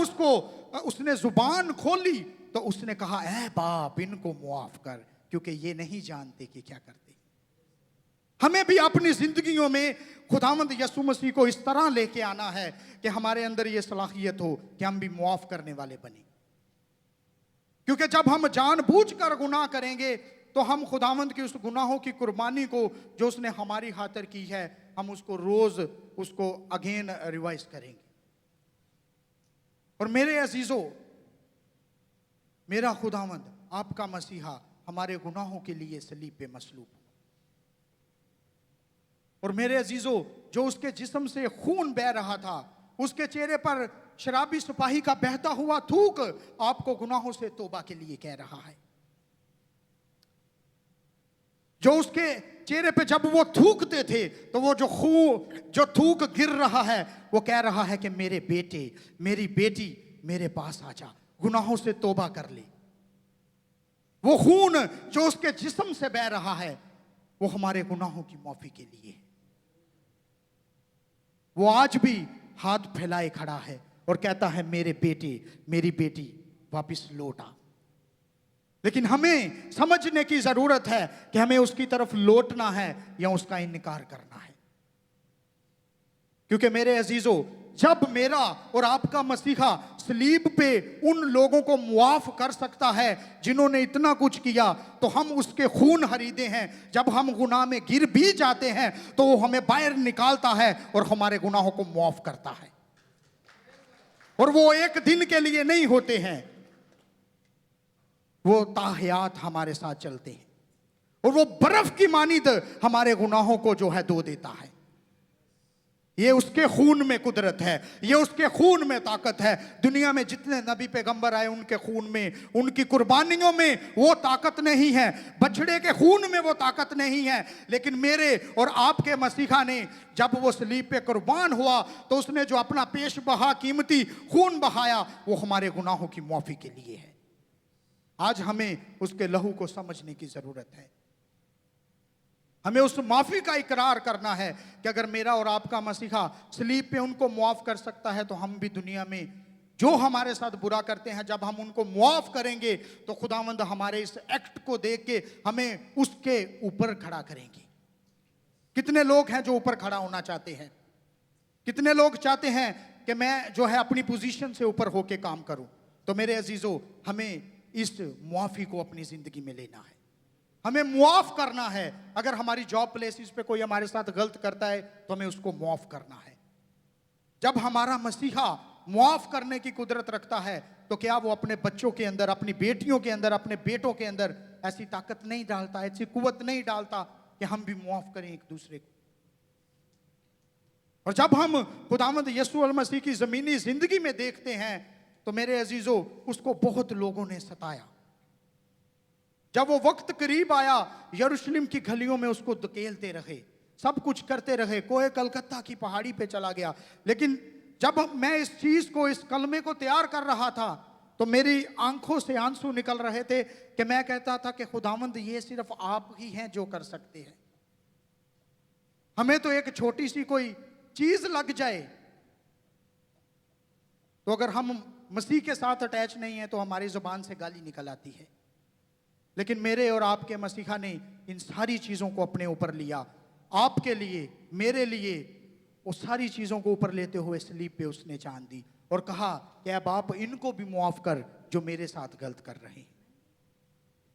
उसने जुबान खोली तो उसने कहा, ऐ बाप, इनको मुआफ कर, क्योंकि ये नहीं जानते कि क्या करते। हमें भी अपनी जिंदगियों में खुदावंद यीशु मसीह को इस तरह लेके आना है कि हमारे अंदर ये सलाहियत हो कि हम भी मुआफ करने वाले बने। क्योंकि जब हम जानबूझकर गुनाह करेंगे तो हम खुदावंद की उस गुनाहों की कुर्बानी को जो उसने हमारी खातिर की है, हम उसको रोज उसको अगेन रिवाइज करेंगे। और मेरे अजीजों, मेरा खुदावंद, आपका मसीहा हमारे गुनाहों के लिए सलीब पे मसलूब हुआ। और मेरे अजीजों, जो उसके जिस्म से खून बह रहा था, उसके चेहरे पर शराबी सिपाही का बहता हुआ थूक आपको गुनाहों से तौबा के लिए कह रहा है। जो उसके चेहरे पे जब वो थूकते थे तो वो जो थूक गिर रहा है, वो कह रहा है कि मेरे बेटे, मेरी बेटी मेरे पास आ जा, गुनाहों से तौबा कर ले। वो खून जो उसके जिस्म से बह रहा है, वो हमारे गुनाहों की माफी के लिए है। वो आज भी हाथ फैलाए खड़ा है और कहता है, मेरे बेटे, मेरी बेटी वापस लौट आ। लेकिन हमें समझने की जरूरत है कि हमें उसकी तरफ लौटना है या उसका इनकार करना है। क्योंकि मेरे अजीजों, जब मेरा और आपका मसीहा सलीब पे उन लोगों को मुआफ कर सकता है जिन्होंने इतना कुछ किया, तो हम उसके खून खरीदे हैं। जब हम गुनाह में गिर भी जाते हैं तो वो हमें बाहर निकालता है और हमारे गुनाहों को मुआफ करता है। और वो एक दिन के लिए नहीं होते हैं, वो ताहयात हमारे साथ चलते हैं। और वो बर्फ की मानिद हमारे गुनाहों को जो है धो देता है। ये उसके खून में कुदरत है, ये उसके खून में ताकत है। दुनिया में जितने नबी पैगंबर आए, उनके खून में, उनकी कुर्बानियों में वो ताकत नहीं है, बछड़े के खून में वो ताकत नहीं है। लेकिन मेरे और आपके मसीहा ने जब वो सलीब पे कुर्बान हुआ तो उसने जो अपना पेश बहा कीमती खून बहाया, वो हमारे गुनाहों की माफी के लिए है। आज हमें उसके लहू को समझने की जरूरत है। हमें उस माफी का इकरार करना है कि अगर मेरा और आपका मसीहा सलीब पे उनको मुआफ कर सकता है, तो हम भी दुनिया में जो हमारे साथ बुरा करते हैं, जब हम उनको मुआफ करेंगे तो खुदावंद हमारे इस एक्ट को देख के हमें उसके ऊपर खड़ा करेंगे। कितने लोग हैं जो ऊपर खड़ा होना चाहते हैं? कितने लोग चाहते हैं कि मैं जो है अपनी पोजीशन से ऊपर होके काम करूं? तो मेरे अजीजों, हमें इस मुआफी को अपनी जिंदगी में लेना है। हमें मुआफ करना है। अगर हमारी जॉब प्लेसेस पे कोई हमारे साथ गलत करता है तो हमें उसको मुआफ करना है। जब हमारा मसीहा मुआफ करने की कुदरत रखता है, तो क्या वो अपने बच्चों के अंदर, अपनी बेटियों के अंदर, अपने बेटों के अंदर ऐसी ताकत नहीं डालता, ऐसी कुव्वत नहीं डालता कि हम भी मुआफ करें एक दूसरे को? और जब हम खुदावंद यीशु मसीह की जमीनी जिंदगी में देखते हैं तो मेरे अजीजों, उसको बहुत लोगों ने सताया। जब वो वक्त करीब आया, यरूशलेम की गलियों में उसको धकेलते रहे, सब कुछ करते रहे, कोई कलकत्ता की पहाड़ी पे चला गया। लेकिन जब मैं इस चीज को, इस कलमे को तैयार कर रहा था, तो मेरी आंखों से आंसू निकल रहे थे कि मैं कहता था कि खुदावंद, ये सिर्फ आप ही हैं जो कर सकते हैं। हमें तो एक छोटी सी कोई चीज लग जाए, तो अगर हम मसीह के साथ अटैच नहीं है तो हमारी जुबान से गाली निकल आती है। लेकिन मेरे और आपके मसीहा ने इन सारी चीजों को अपने ऊपर लिया, आपके लिए, मेरे लिए। वो सारी चीजों को ऊपर लेते हुए सलीब पे उसने जान दी और कहा कि ऐ बाप, इनको भी मुआफ कर जो मेरे साथ गलत कर रहे हैं।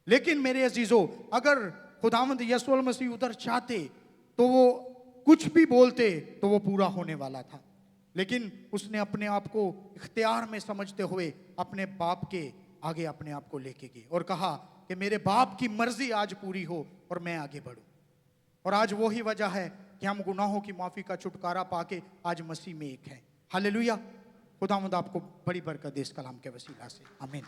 लेकिन मेरे अजीजों, अगर खुदावंद यीशु मसीह उधर चाहते तो वो कुछ भी बोलते तो वो पूरा होने वाला था। लेकिन उसने अपने आप को इख्तियार में समझते हुए अपने बाप के आगे अपने आप को लेके गए और कहा कि मेरे बाप की मर्जी आज पूरी हो और मैं आगे बढ़ूं। और आज वही वजह है कि कि हम गुनाहों की माफ़ी का छुटकारा पाके आज मसीह में एक हैं। हालेलुया। खुदावंद आपको बड़ी बरकत दे इस कलाम के वसीला से, आमीन।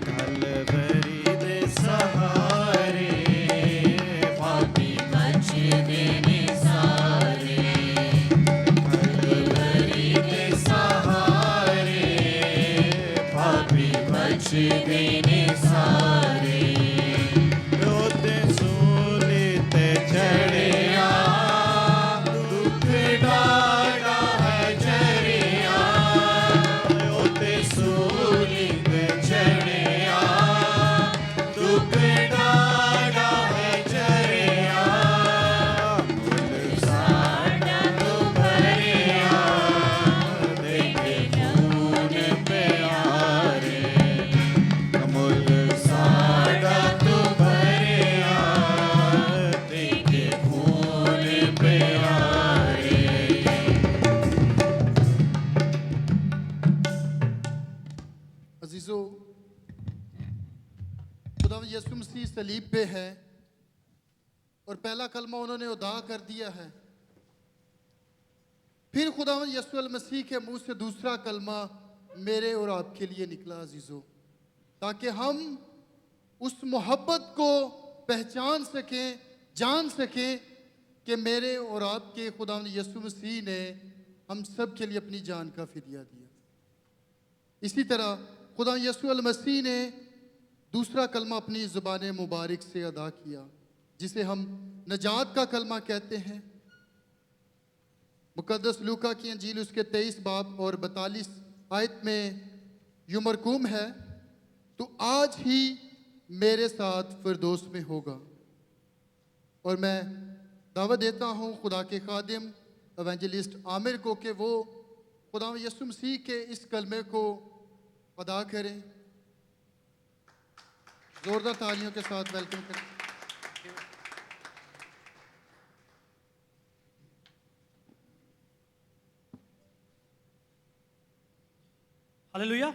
कलवरी दे सहारे पापी बचदे ने सारे, कलवरी दे सहारे पापी बचदे ने सारे, रोते सूली ते चढ़िया दुख डागा है जरिया, रोते सूली ते चढ़िया दुख डागा है जरिया, मुल साड़ा तो भरिया देखे खून प्यारे, मुल साड़ा तो भरिया देखे खून प्यारे। अजीजों, खुदा यीशु मसीह सलीब पे है और पहला कलमा उन्होंने अदा कर दिया है। फिर खुदा यीशु मसीह के मुंह से दूसरा कलमा मेरे और आपके लिए निकला अजीजों, ताकि हम उस मोहब्बत को पहचान सकें, जान सकें कि मेरे और आपके खुदा यीशु मसीह ने हम सब के लिए अपनी जान का फिदिया दिया। इसी तरह खुदा यीशु मसीह ने दूसरा कलमा अपनी ज़ुबान मुबारक से अदा किया, जिसे हम नजात का कलमा कहते हैं। मुकद्दस लूका की अंजील उसके 23 बाब और 42 आयत में यूं मरकूम है, तो आज ही मेरे साथ फिरदौस में होगा। और मैं दावत देता हूँ खुदा के खादिम एवेंजलिस्ट आमिर को कि वो खुदा यीशु मसीह के इस कलमे को अदा करें। जोरदार तालियों के साथ वेलकम करें। हालेलुया।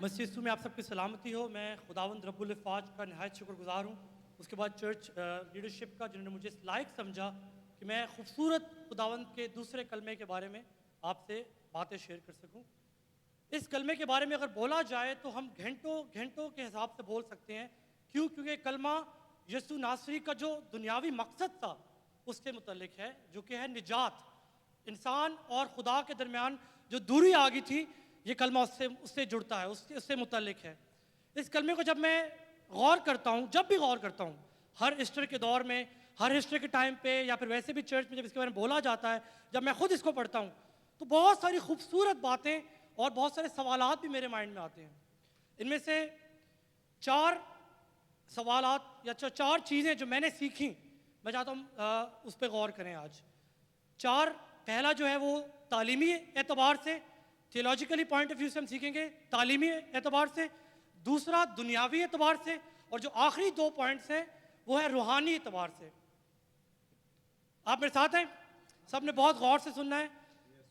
मसीह यीशु में आप सबकी सलामती हो। मैं खुदावंद रब्बुल फ़ाज का नहायत शुक्रगुजार हूँ। उसके बाद चर्च लीडरशिप का, जिन्होंने मुझे इस लायक समझा कि मैं खूबसूरत खुदावंद के दूसरे कलमे के बारे में आपसे बातें शेयर कर सकूँ। इस कलमे के बारे में अगर बोला जाए तो हम घंटों घंटों के हिसाब से बोल सकते हैं। क्यों? क्योंकि कलमा यीशु नासरी का जो दुनियावी मकसद था उससे मुतल्लिक है, जो कि है निजात। इंसान और खुदा के दरमियान जो दूरी आ गई थी, ये कलमा उससे जुड़ता है, उससे मुतल्लिक है। इस कलमे को जब मैं गौर करता हूँ, जब भी गौर करता हूँ, हर ईस्टर के दौर में, हर ईस्टर के टाइम पे, या फिर वैसे भी चर्च में जब इसके बारे में बोला जाता है, जब मैं खुद इसको पढ़ता हूँ, तो बहुत सारी खूबसूरत बातें और बहुत सारे सवालात भी मेरे माइंड में आते हैं। इनमें से 4 सवालात या 4 चीज़ें जो मैंने सीखी, मैं चाहता हूँ उस पर गौर करें आज। 4, पहला जो है वो तालीमी एतबार से, थियोलॉजिकली पॉइंट ऑफ व्यू से हम सीखेंगे, तालीमी एतबार से। दूसरा दुनियावी एतबार से, और जो आखिरी 2 पॉइंट्स हैं वो है रूहानी एतबार से। आप मेरे साथ हैं? सब ने बहुत गौर से सुनना है,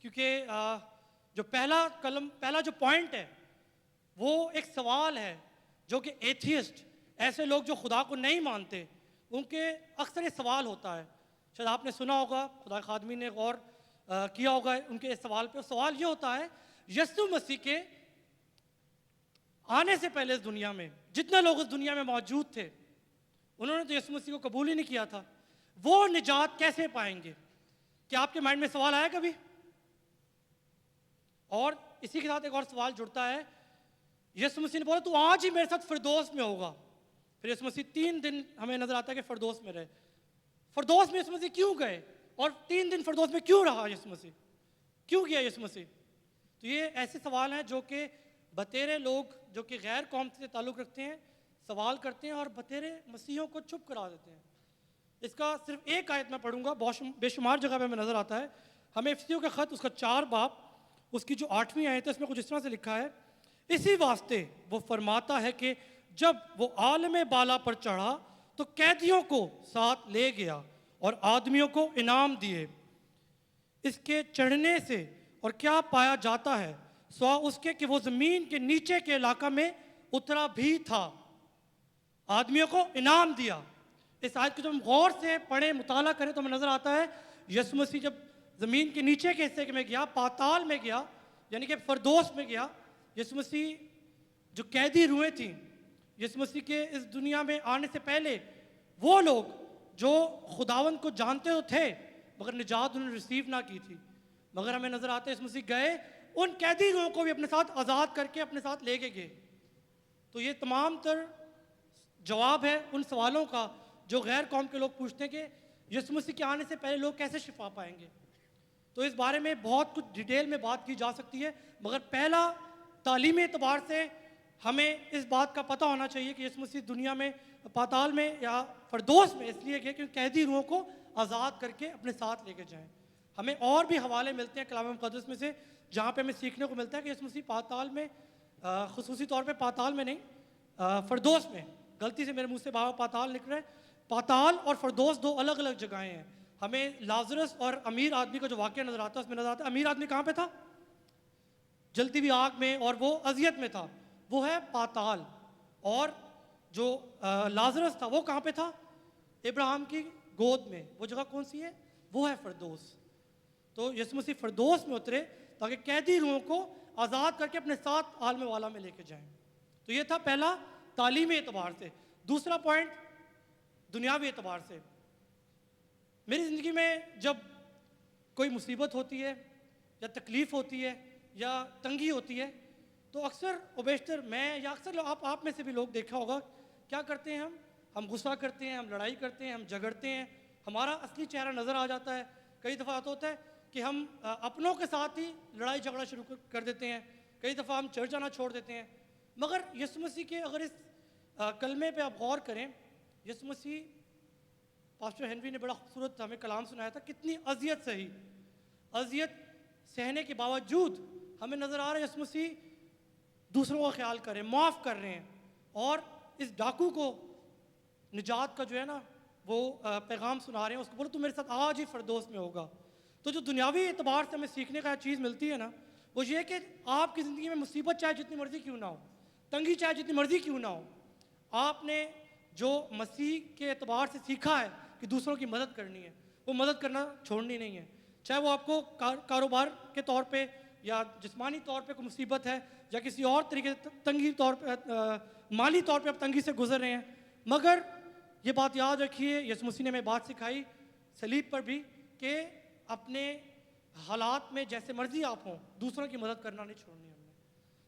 क्योंकि जो पहला जो पॉइंट है वो एक सवाल है जो कि एथियस्ट, ऐसे लोग जो खुदा को नहीं मानते, उनके अक्सर ये सवाल होता है। शायद आपने सुना होगा, खुदा के आदमी ने गौर किया होगा उनके इस सवाल पे। सवाल ये होता है, यीशु मसीह के आने से पहले इस दुनिया में जितने लोग इस दुनिया में मौजूद थे, उन्होंने तो यीशु मसीह को कबूल ही नहीं किया था, वो निजात कैसे पाएंगे? क्या आपके माइंड में सवाल आया कभी? और इसी के साथ एक और सवाल जुड़ता है। यीशु मसीह ने बोला तू आज ही मेरे साथ फिरदौस में होगा। फिर यीशु मसीह 3 दिन हमें नजर आता है कि फिरदौस में रहे। फिरदौस में यीशु मसीह क्यों गए और 3 दिन फिरदौस में क्यों रहा यीशु मसीह? क्यों किया यीशु मसीह? तो ये ऐसे सवाल हैं जो कि बतेरे लोग जो कि गैर कौम से ताल्लुक़ रखते हैं सवाल करते हैं और बतेरे मसीहों को चुप करा देते हैं। इसका सिर्फ एक आयत मैं पढ़ूंगा, बहुत बेशुमार जगह पे हमें नजर आता है। हमें इफ्सियों का खत उसका 4 बाब उसकी जो 8वीं आयत है उसमें कुछ इस तरह से लिखा है, इसी वास्ते वो फरमाता है कि जब वो आलम बाला पर चढ़ा तो कैदियों को साथ ले गया और आदमियों को इनाम दिए। इसके चढ़ने से और क्या पाया जाता है सवा उसके कि वो ज़मीन के नीचे के इलाका में उतरा भी था, आदमियों को इनाम दिया। इस आयत को जब हम गौर से पढ़ें, मुताला करें तो हमें नज़र आता है यीशु मसीह जब ज़मीन के नीचे के हिस्से में गया, पाताल में गया, यानी कि फरदोस में गया, यीशु मसीह जो कैदी रूहें थीं, यीशु मसीह के इस दुनिया में आने से पहले वो लोग जो खुदावंद को जानते तो थे मगर निजात उन्होंने रिसीव ना की थी, मगर हमें नज़र आता है यीशु मसीह गए उन कैदी रूहों को भी अपने साथ आज़ाद करके अपने साथ लेके गए। तो ये तमाम तर जवाब है उन सवालों का जो गैर कौम के लोग पूछते हैं कि यीशु मसीह के आने से पहले लोग कैसे शिफा पाएंगे। तो इस बारे में बहुत कुछ डिटेल में बात की जा सकती है, मगर पहला तालीमी एतबार से हमें इस बात का पता होना चाहिए कि यीशु मसीह दुनिया में पाताल में या फरदोस में इसलिए गए क्योंकि कैदी रूहों को आज़ाद करके अपने साथ लेके जाएं। हमें और भी हवाले मिलते हैं कलाम मुक़द्दस में से जहाँ पे हमें सीखने को मिलता है कि यीशु मसीह पाताल में, खुसूसी तौर पे पाताल में नहीं, फरदोस में, गलती से मेरे मुंह से बाबा पाताल निकल रहा है, पाताल और फरदोस दो अलग अलग जगहें हैं। हमें लाजरस और अमीर आदमी का जो वाक़या नज़र आता है उसमें नज़र आता है अमीर आदमी कहाँ पे था, जलती हुई आग में, और वो अजियत में था, वो है पाताल। और जो लाजरस था वो कहाँ पे था, इब्राहिम की गोद में, वो जगह कौन सी है, वो है फरदोस। तो यीशु मसीह फरदोस में उतरे ताकि कैदी रूहों को आज़ाद करके अपने साथ आलम वाला में लेके जाएं। तो ये था पहला तालीमी एतबार से। दूसरा पॉइंट दुनियावी एतबार से, मेरी ज़िंदगी में जब कोई मुसीबत होती है या तकलीफ़ होती है या तंगी होती है तो अक्सर ओबेशतर मैं या अक्सर आप में से भी लोग देखा होगा क्या करते हैं, हम गुस्सा करते हैं, हम लड़ाई करते हैं, हम झगड़ते हैं, हमारा असली चेहरा नज़र आ जाता है। कई दफ़ा तो होता है कि हम अपनों के साथ ही लड़ाई झगड़ा शुरू कर देते हैं, कई दफ़ा हम चर्च जाना छोड़ देते हैं। मगर यीशु मसीह के अगर इस कलमे पे आप गौर करें, यीशु मसीह, पास्टर हेनरी ने बड़ा खूबसूरत हमें कलाम सुनाया था, कितनी अजियत सही, अजियत सहने के बावजूद हमें नज़र आ रहा है यीशु मसीह दूसरों का ख्याल कर रहे हैं, माफ़ कर रहे हैं, और इस डाकू को निजात का जो है ना वो पैगाम सुना रहे हैं, उसको बोलो तू मेरे साथ आज ही फरदोस में होगा। तो जो दुनियावी एतबार से हमें सीखने का चीज़ मिलती है ना वो ये कि आपकी ज़िंदगी में मुसीबत चाहे जितनी मर्ज़ी क्यों ना हो, तंगी चाहे जितनी मर्ज़ी क्यों ना हो, आपने जो मसीह के एतबार से सीखा है कि दूसरों की मदद करनी है, वो मदद करना छोड़नी नहीं है। चाहे वो आपको कारोबार के तौर पे या जिस्मानी तौर पे कोई मुसीबत है या किसी और तरीके से तंगी तौर पे, माली तौर पे आप तंगी से गुजर रहे हैं, मगर ये बात याद रखिए, यीशु मसीह ने हमें बात सिखाई सलीब पर भी कि अपने हालात में जैसे मर्जी आप हों दूसरों की मदद करना नहीं छोड़नी हमने।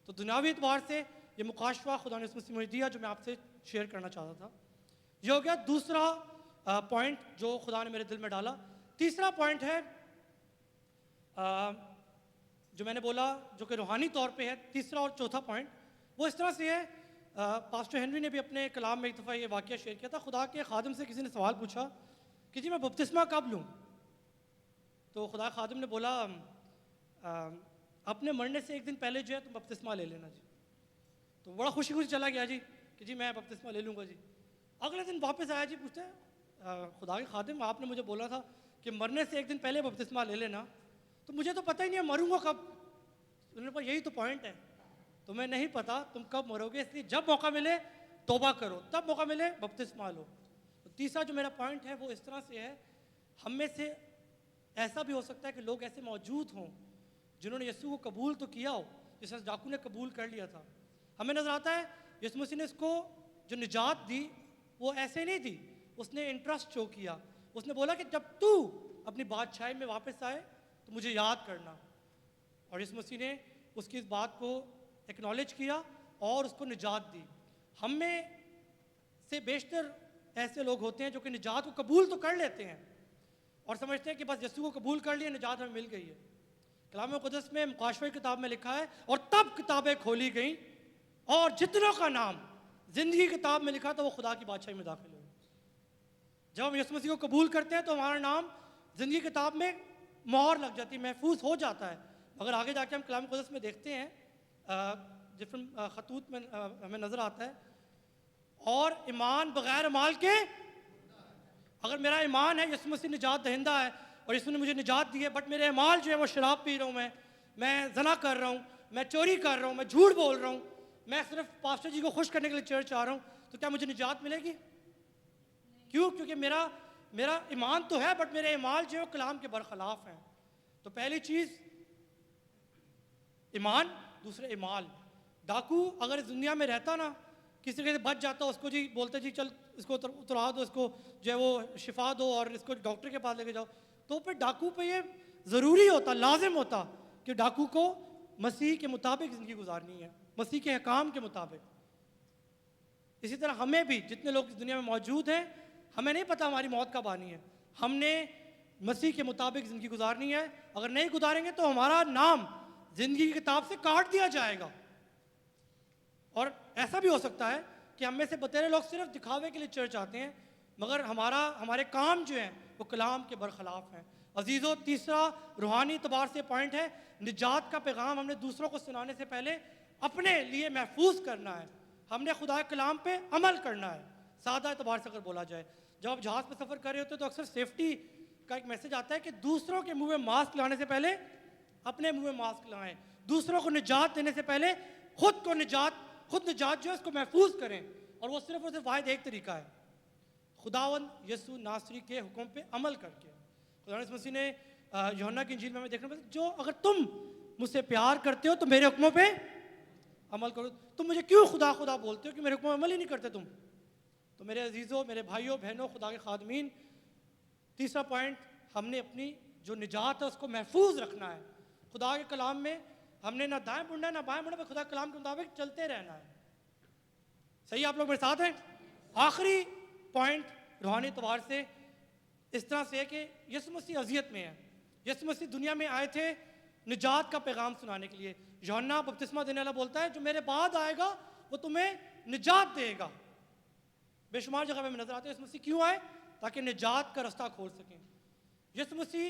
तो दुनियावी एतबार से ये मुकाशवा खुदा ने यीशु मसीह मुझे दिया जो मैं आपसे शेयर करना चाहता था। ये हो गया दूसरा पॉइंट जो खुदा ने मेरे दिल में डाला। तीसरा पॉइंट है जो मैंने बोला जो कि रूहानी तौर पे है, तीसरा और चौथा पॉइंट वो इस तरह से है। पास्टर हेनरी ने भी अपने कलाम में एक दफ़ा ये वाक़या शेयर किया था। खुदा के खादिम से किसी ने सवाल पूछा कि जी मैं बपतिस्मा कब लूँ, तो खुदा खादिम ने बोला अपने मरने से एक दिन पहले जो है तुम बपतिस्मा ले लेना जी। तो बड़ा खुशी खुशी चला गया जी कि जी मैं बपतिस्मा ले लूँगा जी। अगले दिन वापस आया जी, पूछते खुदा के खादिम आपने मुझे बोला था कि मरने से एक दिन पहले बपतिस्मा ले लेना, तो मुझे तो पता ही नहीं है मरूंगा कब। उन्होंने कहा यही तो पॉइंट है, तुम्हें नहीं पता तुम कब मरोगे, इसलिए जब मौका मिले तौबा करो, तब मौका मिले बपतिस्मा लो। तो तीसरा जो मेरा पॉइंट है वो इस तरह से है, हम में से ऐसा भी हो सकता है कि लोग ऐसे मौजूद हों जिन्होंने यीशु को कबूल तो किया हो, जिस तरह डाकू ने कबूल कर लिया था। हमें नज़र आता है यीशु मसीह ने इसको जो निजात दी वो ऐसे नहीं दी, उसने इंटरेस्ट शो किया। उसने बोला कि जब तू अपनी बादशाही में वापस आए तो मुझे याद करना, और यीशु मसीह ने उसकी इस बात को एक्नॉलेज किया और उसको निजात दी। हम में से बेशतर ऐसे लोग होते हैं जो कि निजात को कबूल तो कर लेते हैं और समझते हैं कि बस यीशु को कबूल कर लिया, निजात हमें मिल गई है। कलाम मुक़द्दस में मुकाशवा की किताब में लिखा है और तब किताबें खोली गईं और जितनों का नाम ज़िंदगी की किताब में लिखा तो वो खुदा की बादशाही में दाखिल हुए। जब हम यीशु मसीह को कबूल करते हैं तो हमारा नाम ज़िंदगी की किताब में मोहर लग जाती है, महफूज हो जाता है। अगर आगे जाके हम कलाम कुदस में देखते हैं, डिफरेंट खतूत में हमें नज़र आता है, और ईमान बग़ैर अमाल के, अगर मेरा ईमान है यीशु मसीह निजात दहिंदा है और यीशु ने मुझे निजात दी है, बट मेरे अमाल जो है वो शराब पी रहा हूँ, मैं ज़ना कर रहा हूँ, मैं चोरी कर रहा हूँ, मैं झूठ बोल रहा हूँ, मैं सिर्फ पास्टर जी को खुश करने के लिए चर्च आ रहा हूँ, तो क्या मुझे निजात मिलेगी? क्यों? क्योंकि मेरा ईमान तो है, बट मेरे अमाल जो है वो कलाम के बरखलाफ हैं। तो पहली चीज़ ईमान, दूसरे अमाल। डाकू अगर इस दुनिया में रहता ना, किसी के बच जाता, उसको जी बोलते जी चल इसको उतरा दो, इसको जो है वो शिफा दो और इसको डॉक्टर के पास लेके जाओ, तो फिर डाकू पे ये ज़रूरी होता, लाजिम होता कि डाकू को मसीह के मुताबिक ज़िंदगी गुजारनी है, मसीह के अहकाम के मुताबिक। इसी तरह हमें भी, जितने लोग इस दुनिया में मौजूद हैं, हमें नहीं पता हमारी मौत कब आनी है, हमने मसीह के मुताबिक ज़िंदगी गुजारनी है। अगर नहीं गुजारेंगे तो हमारा नाम ज़िंदगी की किताब से काट दिया जाएगा। और ऐसा भी हो सकता है कि हम में से बतेरे लोग सिर्फ दिखावे के लिए चर्च आते हैं, मगर हमारे काम जो हैं वो कलाम के बरखलाफ हैं। अजीज़ों, तीसरा रूहानी एतबार से पॉइंट है, निजात का पैगाम हमने दूसरों को सुनाने से पहले अपने लिए महफूज करना है, हमने खुदा के कलाम पे अमल करना है। सादा एतबार से अगर बोला जाए, जब आप जहाज़ पर सफ़र कर रहे होते हैं तो अक्सर सेफ्टी का एक मैसेज आता है कि दूसरों के मुंह में मास्क लाने से पहले अपने मुंह में मास्क लाएं, दूसरों को निजात देने से पहले खुद निजात जो है उसको महफूज करें। और वो सिर्फ और सिर्फ वाहिद एक तरीका है, खुदावंद यीशु नासरी के हुक्म पे अमल करके। खुदा मसीह ने यूहन्ना की इंजील में हमें देखने में, जो अगर तुम मुझसे प्यार करते हो तो मेरे हुक्मों पे अमल करो। तुम मुझे क्यों खुदा खुदा बोलते हो कि मेरे हुक्मों पे अमल ही नहीं करते तुम? तो मेरे अजीज़ों, मेरे भाइयों बहनों, खुदा के खादमीन, तीसरा पॉइंट, हमने अपनी जो निजात है उसको महफूज रखना है। खुदा के कलाम में हमने ना दाएं मुड़ना है ना बाएं मुड़ना है, खुदा के कलाम के मुताबिक चलते रहना है। सही, आप लोग मेरे साथ हैं? आखिरी पॉइंट रूहानी तौर से इस तरह से है कि यीशु मसीह अज़ियत में है। यीशु मसीह दुनिया में आए थे निजात का पैगाम सुनाने के लिए। यूहन्ना बपतिस्मा देने वाला बोलता है, जो मेरे बाद आएगा वो तुम्हें निजात देगा। बेशुमार जगह में नजर आते हैं यीशु मसीह क्यों आए, ताकि निजात का रास्ता खोल सकें। यीशु मसीह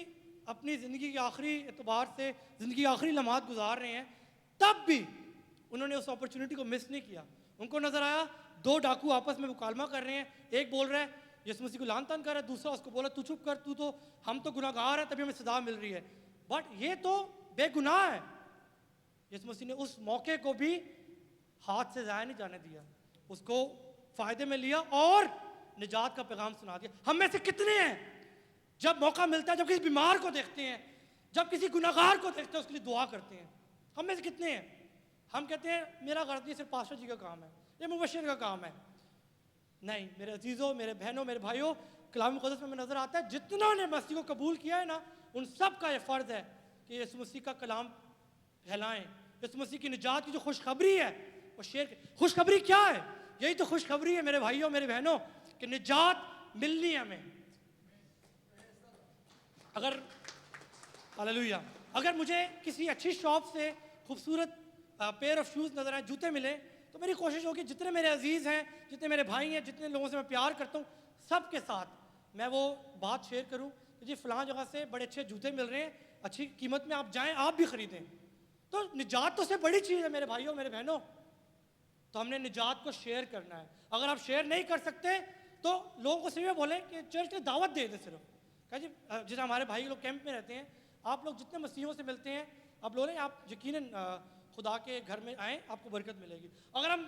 अपनी ज़िंदगी के आखिरी एतबार से ज़िंदगी के आखिरी लम्हात गुजार रहे हैं, तब भी उन्होंने उस अपॉर्चुनिटी को मिस नहीं किया। उनको नजर आया दो डाकू आपस में मुकालमा कर रहे हैं, एक बोल रहा है यीशु मसीह को लान तान कर रहा है, दूसरा उसको बोला तू चुप कर, हम तो गुनाहगार है तभी हमें सजा मिल रही है, बट ये तो बेगुनाह है। यीशु मसीह ने उस मौके को भी हाथ से ज़ाया नहीं जाने दिया, उसको फ़ायदे में लिया और निजात का पैगाम सुना दिया। हम में से कितने हैं जब मौका मिलता है, जब किसी बीमार को देखते हैं, जब किसी गुनाहगार को देखते हैं, उसके लिए दुआ करते हैं? हम में से कितने हैं? हम कहते हैं मेरा गर्ज नहीं, सिर्फ पास्टर जी का काम है, ये मुबशिर का काम है। नहीं मेरे अजीज़ों, मेरे बहनों, मेरे भाइयों, कलाम मुक़द्दस में नज़र आता है जितनों ने मसीह को कबूल किया है ना, उन सब का ये फ़र्ज़ है कि यीशु मसीह का कलाम फैलाएं। यीशु मसीह की निजात की जो खुशखबरी है वो शेयर। खुशखबरी क्या है? यही तो खुशखबरी है मेरे भाइयों, मेरे बहनों, कि निजात मिलनी है हमें। अगर मुझे किसी अच्छी शॉप से खूबसूरत पेयर ऑफ शूज़ नज़र आए, जूते मिले, तो मेरी कोशिश होगी जितने मेरे अजीज़ हैं, जितने मेरे भाई हैं, जितने लोगों से मैं प्यार करता हूँ, सब के साथ मैं वो बात शेयर करूँ कि जी फ़लाँ जगह से बड़े अच्छे जूते मिल रहे हैं, अच्छी कीमत में, आप जाएं, आप भी ख़रीदें। तो निजात तो से बड़ी चीज़ है मेरे भाइयों, मेरे बहनों। तो हमने निजात को शेयर करना है। अगर आप शेयर नहीं कर सकते तो लोगों को सिर्फ बोलें कि चर्च ने दावत दे दे। सिर्फ कहा जी, जैसे हमारे भाई लोग कैंप में रहते हैं, आप लोग जितने मसीहों से मिलते हैं, आप बोलें आप यकीनन खुदा के घर में आएँ, आपको बरकत मिलेगी। अगर हम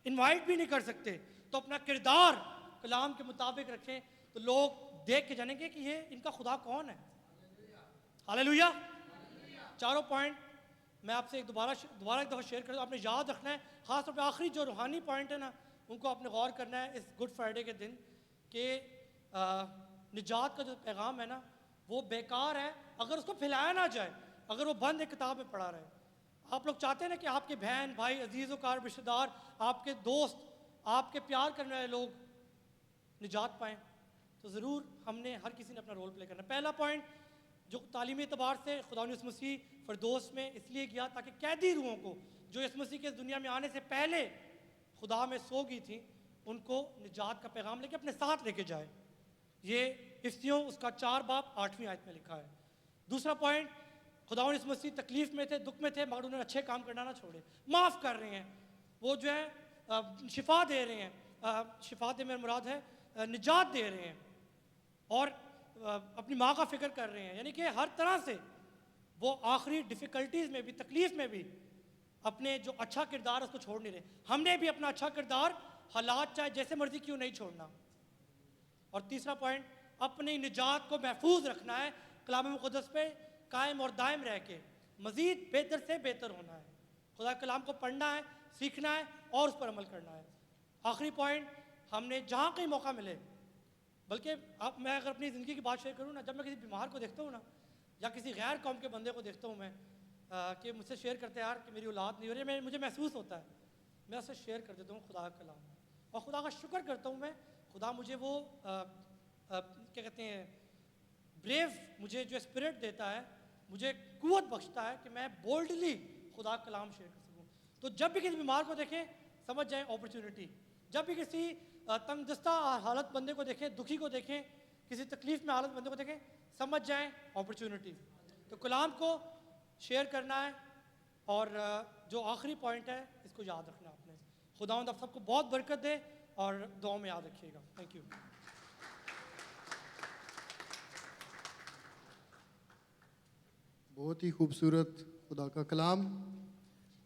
इनवाइट भी नहीं कर सकते तो अपना किरदार कलाम के मुताबिक रखें, तो लोग देख के जानेंगे कि ये इनका खुदा कौन है। हालेलुया। चारों पॉइंट मैं आपसे दोबारा एक दफ़ा शेयर कर दूँ, आपने याद रखना है, ख़ास तौर पे आखिरी जो रूहानी पॉइंट है ना, उनको आपने गौर करना है इस गुड फ्राइडे के दिन, कि निजात का जो पैगाम है ना वो बेकार है अगर उसको फैलाया ना जाए, अगर वो बंद एक किताब में पड़ा रहे। आप लोग चाहते हैं ना कि आपके बहन भाई अजीज़ कार रिश्तेदार, आपके दोस्त, आपके प्यार करने वाले लोग निजात पाएँ, तो ज़रूर हमने हर किसी ने अपना रोल प्ले करना है। पहला पॉइंट जो तालीमी एतबार से खुदा यीशु मसीह फ़िरदौस में इसलिए गया ताकि कैदी रूहों को जो यीशु मसीह के दुनिया में आने से पहले खुदा में सो गई थी, उनको निजात का पैगाम लेके अपने साथ लेके जाए। ये इफ्तियों उसका 4 बाब 8वीं आयत में लिखा है। दूसरा पॉइंट, खुदावंद यीशु मसीह तकलीफ में थे, दुख में थे, मगर उन्होंने अच्छे काम करना ना छोड़े, माफ़ कर रहे हैं। वो जो है शिफा दे रहे हैं, शिफा दे मेरा मुराद है निजात दे रहे हैं, और अपनी माँ का फिक्र कर रहे हैं। यानी कि हर तरह से वो आखिरी डिफ़िकल्टीज़ में भी, तकलीफ़ में भी अपने जो अच्छा किरदार है उसको छोड़ नहीं रहे। हमने भी अपना अच्छा किरदार हालात चाहे जैसे मर्जी क्यों नहीं छोड़ना। और तीसरा पॉइंट, अपनी निजात को महफूज रखना है, कलाम मुक़द्दस पे कायम और दायम रह के मज़ीद बेहतर से बेहतर होना है, खुदा के कलाम को पढ़ना है, सीखना है और उस पर अमल करना है। आखिरी पॉइंट, हमने जहाँ कहीं मौका मिले, बल्कि अब मैं अगर अपनी ज़िंदगी की बात शेयर करूँ ना, जब मैं किसी बीमार को देखता हूँ ना, या किसी गैर कौम के बंदे को देखता हूँ मैं कि मुझसे शेयर करते हैं यार कि मेरी औलाद नहीं हो रही, मुझे महसूस होता है, मैं उससे शेयर कर देता हूँ खुदा का कलाम, और खुदा का शुक्र करता हूँ मैं, खुदा मुझे वो क्या कहते हैं ब्रेव, मुझे जो स्पिरिट देता है, मुझे कुव्वत बख्शता है कि मैं बोल्डली खुदा का कलाम शेयर कर सकूँ। तो जब भी किसी बीमार को देखें समझ जाएं अपॉर्चुनिटी, जब भी किसी तंगदस्ता हालत बंदे को देखें, दुखी को देखें, किसी तकलीफ में हालत बंदे को देखें, समझ जाएं अपॉर्चुनिटी। तो कलाम को शेयर करना है, और जो आखिरी पॉइंट है इसको याद रखना है आपने। खुदावंद आप सबको बहुत बरकत दे और दुआ में याद रखिएगा। Thank you. बहुत ही खूबसूरत खुदा का कलाम,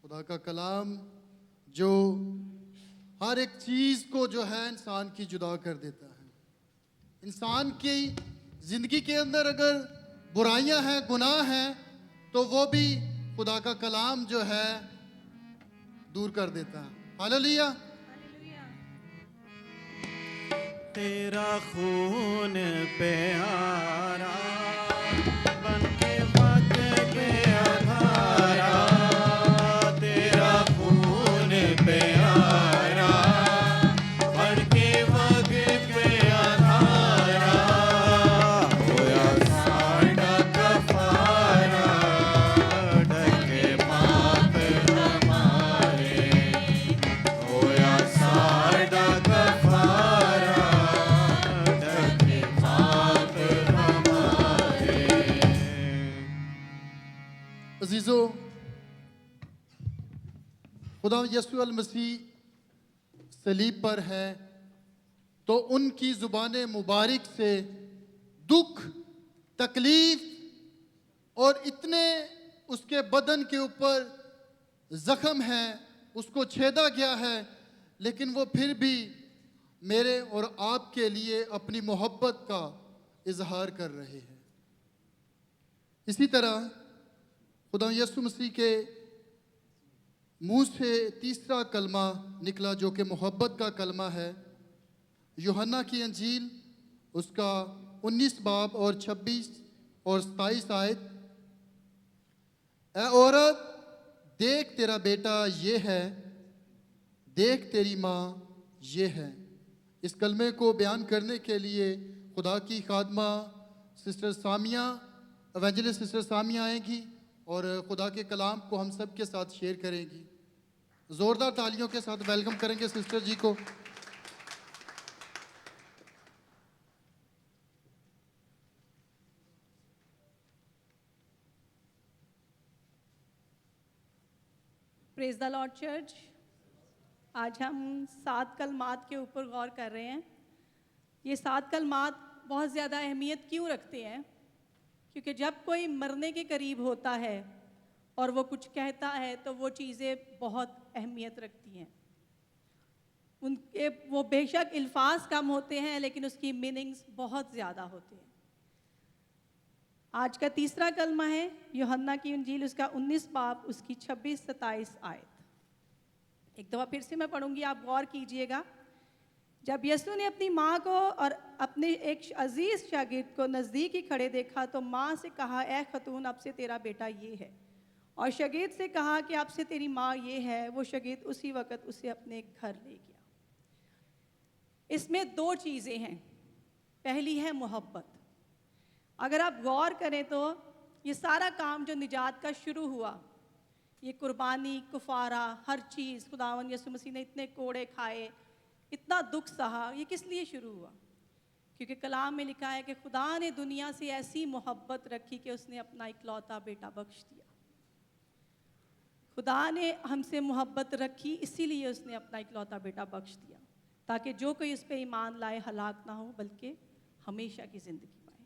खुदा का कलाम जो हर एक चीज़ को जो है इंसान की जुदा कर देता है। इंसान की ज़िंदगी के अंदर अगर बुराइयां हैं, गुनाह हैं, तो वो भी खुदा का कलाम जो है दूर कर देता है। हालेलुया। तेरा खून प्यारा बनके वक्त पे आधारा, तेरा खून प्यारा बनके वक्त पे आधारा, होया साड़ा कफारा, ढके पाप हमारे, होया साड़ा कफारा, ढके पाप हमारे। अजीज़ों, खुदा यीशु अल मसीह सलीब पर है तो उनकी ज़ुबान मुबारक से दुख, तकलीफ और इतने उसके बदन के ऊपर ज़ख्म हैं, उसको छेदा गया है, लेकिन वो फिर भी मेरे और आपके लिए अपनी मोहब्बत का इजहार कर रहे हैं। इसी तरह खुदा यीशु मसीह के मुंह से तीसरा कलमा निकला जो कि मोहब्बत का कलमा है। यूहन्ना की अंजील उसका 19 बाब और 26 और 27 आयत, ए औरत देख तेरा बेटा ये है, देख तेरी माँ ये है। इस कलमे को बयान करने के लिए खुदा की खादमा sister Samiya, evangelist sister Samiya आएंगी और खुदा के कलाम को हम सब के साथ शेयर करेंगी। ज़ोरदार तालियों के साथ वेलकम करेंगे सिस्टर जी को। Praise the Lord church. आज हम 7 कलमात के ऊपर गौर कर रहे हैं। ये 7 कलमात बहुत ज़्यादा अहमियत क्यों रखते हैं? क्योंकि जब कोई मरने के करीब होता है और वो कुछ कहता है तो वो चीज़ें बहुत अहमियत रखती हैं। उनके वो बेशक अल्फाज कम होते हैं लेकिन उसकी मीनिंग्स बहुत ज़्यादा होते हैं। आज का तीसरा कलमा है यूहन्ना की इंजील उसका 19 बाब उसकी 26-27 आयत। एक दफ़ा फिर से मैं पढ़ूंगी, आप गौर कीजिएगा। जब यीशु ने अपनी माँ को और अपने एक अजीज शागिर्द को नज़दीक ही खड़े देखा तो माँ से कहा, ए खतून अब से तेरा बेटा ये है, और शागिर्द से कहा कि अब से तेरी माँ ये है। वो शागिर्द उसी वक़्त उसे अपने घर ले गया। इसमें 2 चीज़ें हैं। पहली है मोहब्बत। अगर आप गौर करें तो ये सारा काम जो निजात का शुरू हुआ, ये कुर्बानी, कुफारा, हर चीज़, खुदावंद यीशु मसीह ने इतने कोड़े खाए, इतना दुख सहा, ये किस लिए शुरू हुआ? क्योंकि कलाम में लिखा है कि खुदा ने दुनिया से ऐसी मोहब्बत रखी कि उसने अपना इकलौता बेटा बख्श दिया। खुदा ने हमसे मोहब्बत रखी, इसीलिए उसने अपना इकलौता बेटा बख्श दिया, ताकि जो कोई उस पर ईमान लाए हलाक ना हो बल्कि हमेशा की ज़िंदगी पाए।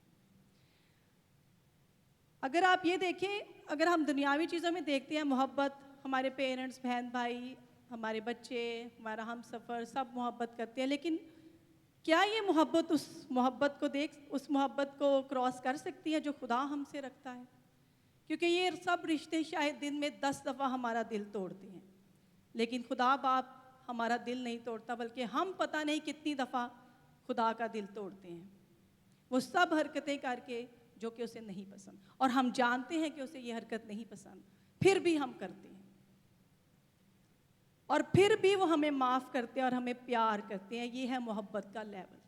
अगर आप ये देखें, अगर हम दुनियावी चीज़ों में देखते हैं मोहब्बत, हमारे पेरेंट्स, बहन भाई, हमारे बच्चे, हमारा हम सफ़र, सब मोहब्बत करते हैं, लेकिन क्या ये मोहब्बत उस मोहब्बत को क्रॉस कर सकती है जो खुदा हमसे रखता है? क्योंकि ये सब रिश्ते शायद दिन में 10 दफ़ा हमारा दिल तोड़ते हैं, लेकिन खुदा बाप हमारा दिल नहीं तोड़ता, बल्कि हम पता नहीं कितनी दफ़ा खुदा का दिल तोड़ते हैं। वो सब हरकतें करके जो कि उसे नहीं पसंद, और हम जानते हैं कि उसे ये हरकत नहीं पसंद, फिर भी हम करते हैं, और फिर भी वो हमें माफ़ करते हैं और हमें प्यार करते हैं। ये है मोहब्बत का लेवल।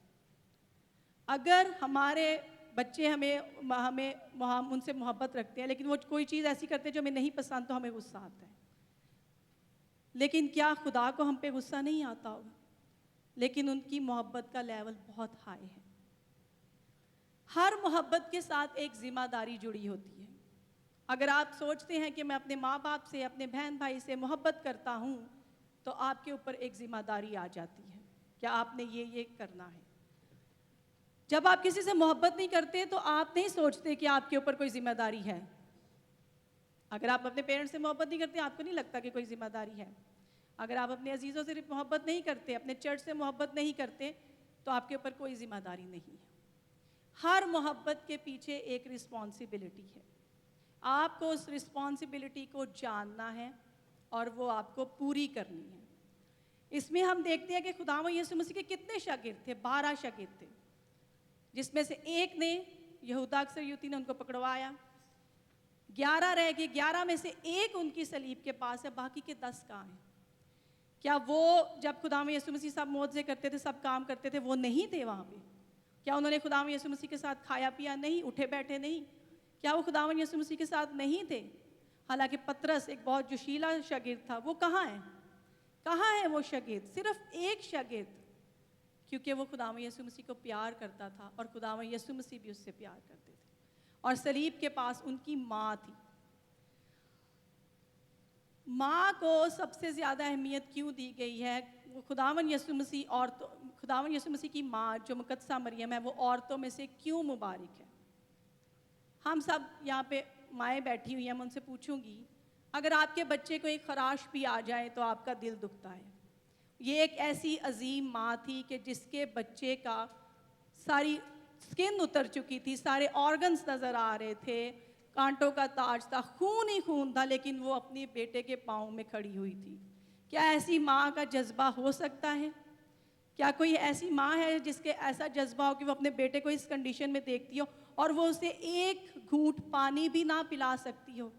अगर हमारे बच्चे हम उनसे मोहब्बत रखते हैं, लेकिन वो कोई चीज़ ऐसी करते हैं जो हमें नहीं पसंद, तो हमें गुस्सा आता है। लेकिन क्या खुदा को हम पे गुस्सा नहीं आता होगा? लेकिन उनकी मोहब्बत का लेवल बहुत हाई है। हर मोहब्बत के साथ एक जिम्मेदारी जुड़ी होती है। अगर आप सोचते हैं कि मैं अपने माँ बाप से, अपने बहन भाई से मोहब्बत करता हूँ, तो आपके ऊपर एक जिम्मेदारी आ जाती है कि आपने ये करना है। जब आप किसी से मोहब्बत नहीं करते तो आप नहीं सोचते कि आपके ऊपर कोई जिम्मेदारी है। अगर आप अपने पेरेंट्स से मोहब्बत नहीं करते, आपको नहीं लगता कि कोई जिम्मेदारी है। अगर आप अपने अजीज़ों से मोहब्बत नहीं करते, अपने चर्च से मोहब्बत नहीं करते, तो आपके ऊपर कोई जिम्मेदारी नहीं है। हर मोहब्बत के पीछे एक रिस्पॉन्सिबिलिटी है। आपको उस रिस्पॉन्सिबिलिटी को जानना है और वो आपको पूरी करनी है। इसमें हम देखते हैं कि खुदावंद यीशु मसीह के कितने शागिर्द थे? 12 शागिर्द थे, जिसमें से एक ने, यहूदा इस्करियोती ने उनको पकड़वाया। 11 रह गए, 11 में से एक उनकी सलीब के पास है, बाकी के 10 कहाँ हैं? क्या वो जब खुदावंद यीशु मसीह सब मौजज़े करते थे, सब काम करते थे, वो नहीं थे वहाँ पे? क्या उन्होंने खुदावंद यीशु मसीह के साथ खाया पिया नहीं, उठे बैठे नहीं? क्या वो खुदावंद यीशु मसीह के साथ नहीं थे? हालांकि पतरस एक बहुत जोशीला शागिर्द था, वो कहाँ है? कहाँ है वो शागिर्द? सिर्फ एक शागिर्द, क्योंकि वो खुदावंद यीशु मसीह को प्यार करता था और खुदावंद यीशु मसीह भी उससे प्यार करते थे। और सलीब के पास उनकी माँ थी। माँ को सबसे ज़्यादा अहमियत क्यों दी गई है? वो खुदावंद यीशु मसीह की माँ जो मुकद्दसा मरियम है, वो औरतों में से क्यों मुबारक है? हम सब यहाँ पे माएँ बैठी हुई हैं, मैं उनसे पूछूंगी, अगर आपके बच्चे को एक खराश भी आ जाए तो आपका दिल दुखता है। ये एक ऐसी अजीम माँ थी कि जिसके बच्चे का सारी स्किन उतर चुकी थी, सारे ऑर्गन्स नज़र आ रहे थे, कांटों का ताज था, खून ही खून था, लेकिन वो अपने बेटे के पाँव में खड़ी हुई थी। क्या ऐसी माँ का जज्बा हो सकता है? क्या कोई ऐसी माँ है जिसके ऐसा जज्बा हो कि वो अपने बेटे को इस कंडीशन में देखती हो और वो उसे एक घूंट पानी भी ना पिला सकती हो?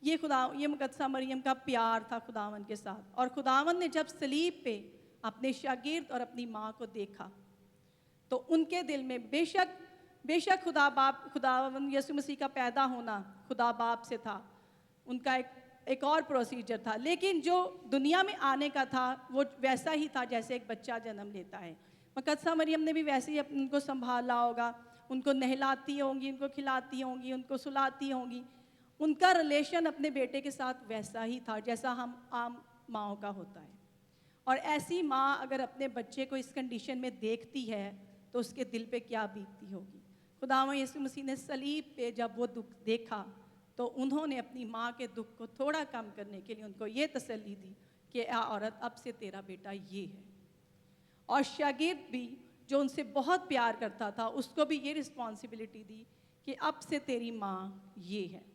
ये मुकद्दसा मरियम का प्यार था खुदावंद के साथ। और खुदावंद ने जब सलीब पे अपने शागिर्द और अपनी माँ को देखा, तो उनके दिल में बेशक खुदावंद यीशु मसीह का पैदा होना खुदा बाप से था, उनका एक और प्रोसीजर था, लेकिन जो दुनिया में आने का था वो वैसा ही था जैसे एक बच्चा जन्म लेता है। मुकद्दसा मरियम ने भी वैसे ही उनको संभाला होगा, उनको नहलाती होंगी, उनको खिलाती होंगी, उनको सुलाती होंगी। उनका रिलेशन अपने बेटे के साथ वैसा ही था जैसा हम आम माँओं का होता है। और ऐसी माँ अगर अपने बच्चे को इस कंडीशन में देखती है तो उसके दिल पे क्या बीतती होगी। खुदावंद यीशु मसीह ने सलीब पे जब वो दुख देखा तो उन्होंने अपनी माँ के दुख को थोड़ा कम करने के लिए उनको ये तसल्ली दी कि आ औरत, अब से तेरा बेटा ये है। और शागिर्द भी जो उनसे बहुत प्यार करता था उसको भी ये रिस्पॉन्सिबिलिटी दी कि अब से तेरी माँ ये है।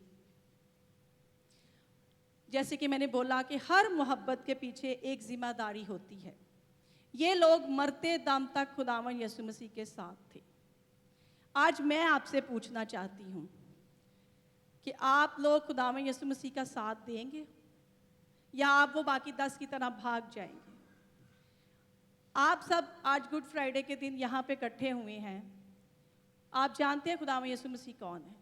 जैसे कि मैंने बोला कि हर मोहब्बत के पीछे एक जिम्मेदारी होती है। ये लोग मरते दम तक खुदावंद यीशु मसीह के साथ थे। आज मैं आपसे पूछना चाहती हूँ कि आप लोग खुदावंद यीशु मसीह का साथ देंगे या आप वो बाकी 10 की तरह भाग जाएंगे? आप सब आज गुड फ्राइडे के दिन यहाँ पे इकट्ठे हुए हैं। आप जानते हैं खुदावंद यीशु मसीह कौन है,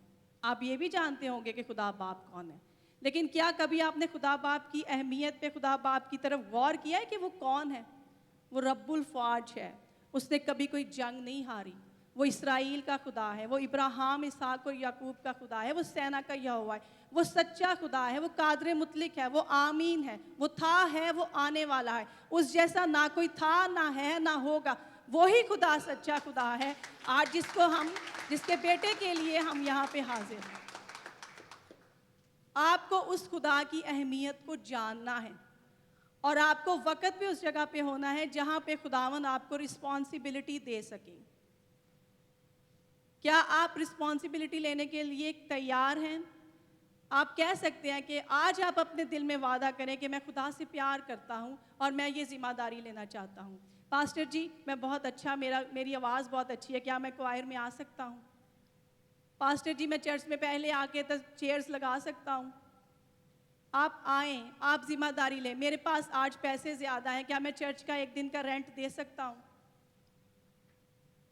आप ये भी जानते होंगे कि खुदा बाप कौन है, लेकिन क्या कभी आपने खुदा बाप की अहमियत पे, खुदा बाप की तरफ गौर किया है कि वो कौन है? वो रब्बुल फ़ाज है, उसने कभी कोई जंग नहीं हारी। वो इसराइल का खुदा है, वो इब्राहिम, इसहाक और याकूब का खुदा है, वो सेना का यहोवा है, वो सच्चा खुदा है, वो कादर मुतलिक है, वो आमीन है, वो था है, वो आने वाला है। उस जैसा ना कोई था, ना है, ना होगा। वही खुदा सच्चा खुदा है आज जिसके बेटे के लिए हम यहाँ पे हाजिर हैं। आपको उस खुदा की अहमियत को जानना है और आपको वक्त पे उस जगह पे होना है जहाँ पे खुदावन आपको रिस्पॉन्सिबिलिटी दे सके। क्या आप रिस्पॉन्सिबिलिटी लेने के लिए तैयार हैं? आप कह सकते हैं कि आज आप अपने दिल में वादा करें कि मैं खुदा से प्यार करता हूँ और मैं ये जिम्मेदारी लेना चाहता हूँ। पास्टर जी, मैं बहुत अच्छा, मेरी आवाज़ बहुत अच्छी है, क्या मैं क्वायर में आ सकता हूँ? पास्टर जी, मैं चर्च में पहले आके तो चेयर्स लगा सकता हूँ। आप आएँ, आप जिम्मेदारी लें। मेरे पास आज पैसे ज़्यादा हैं, क्या मैं चर्च का एक दिन का रेंट दे सकता हूँ?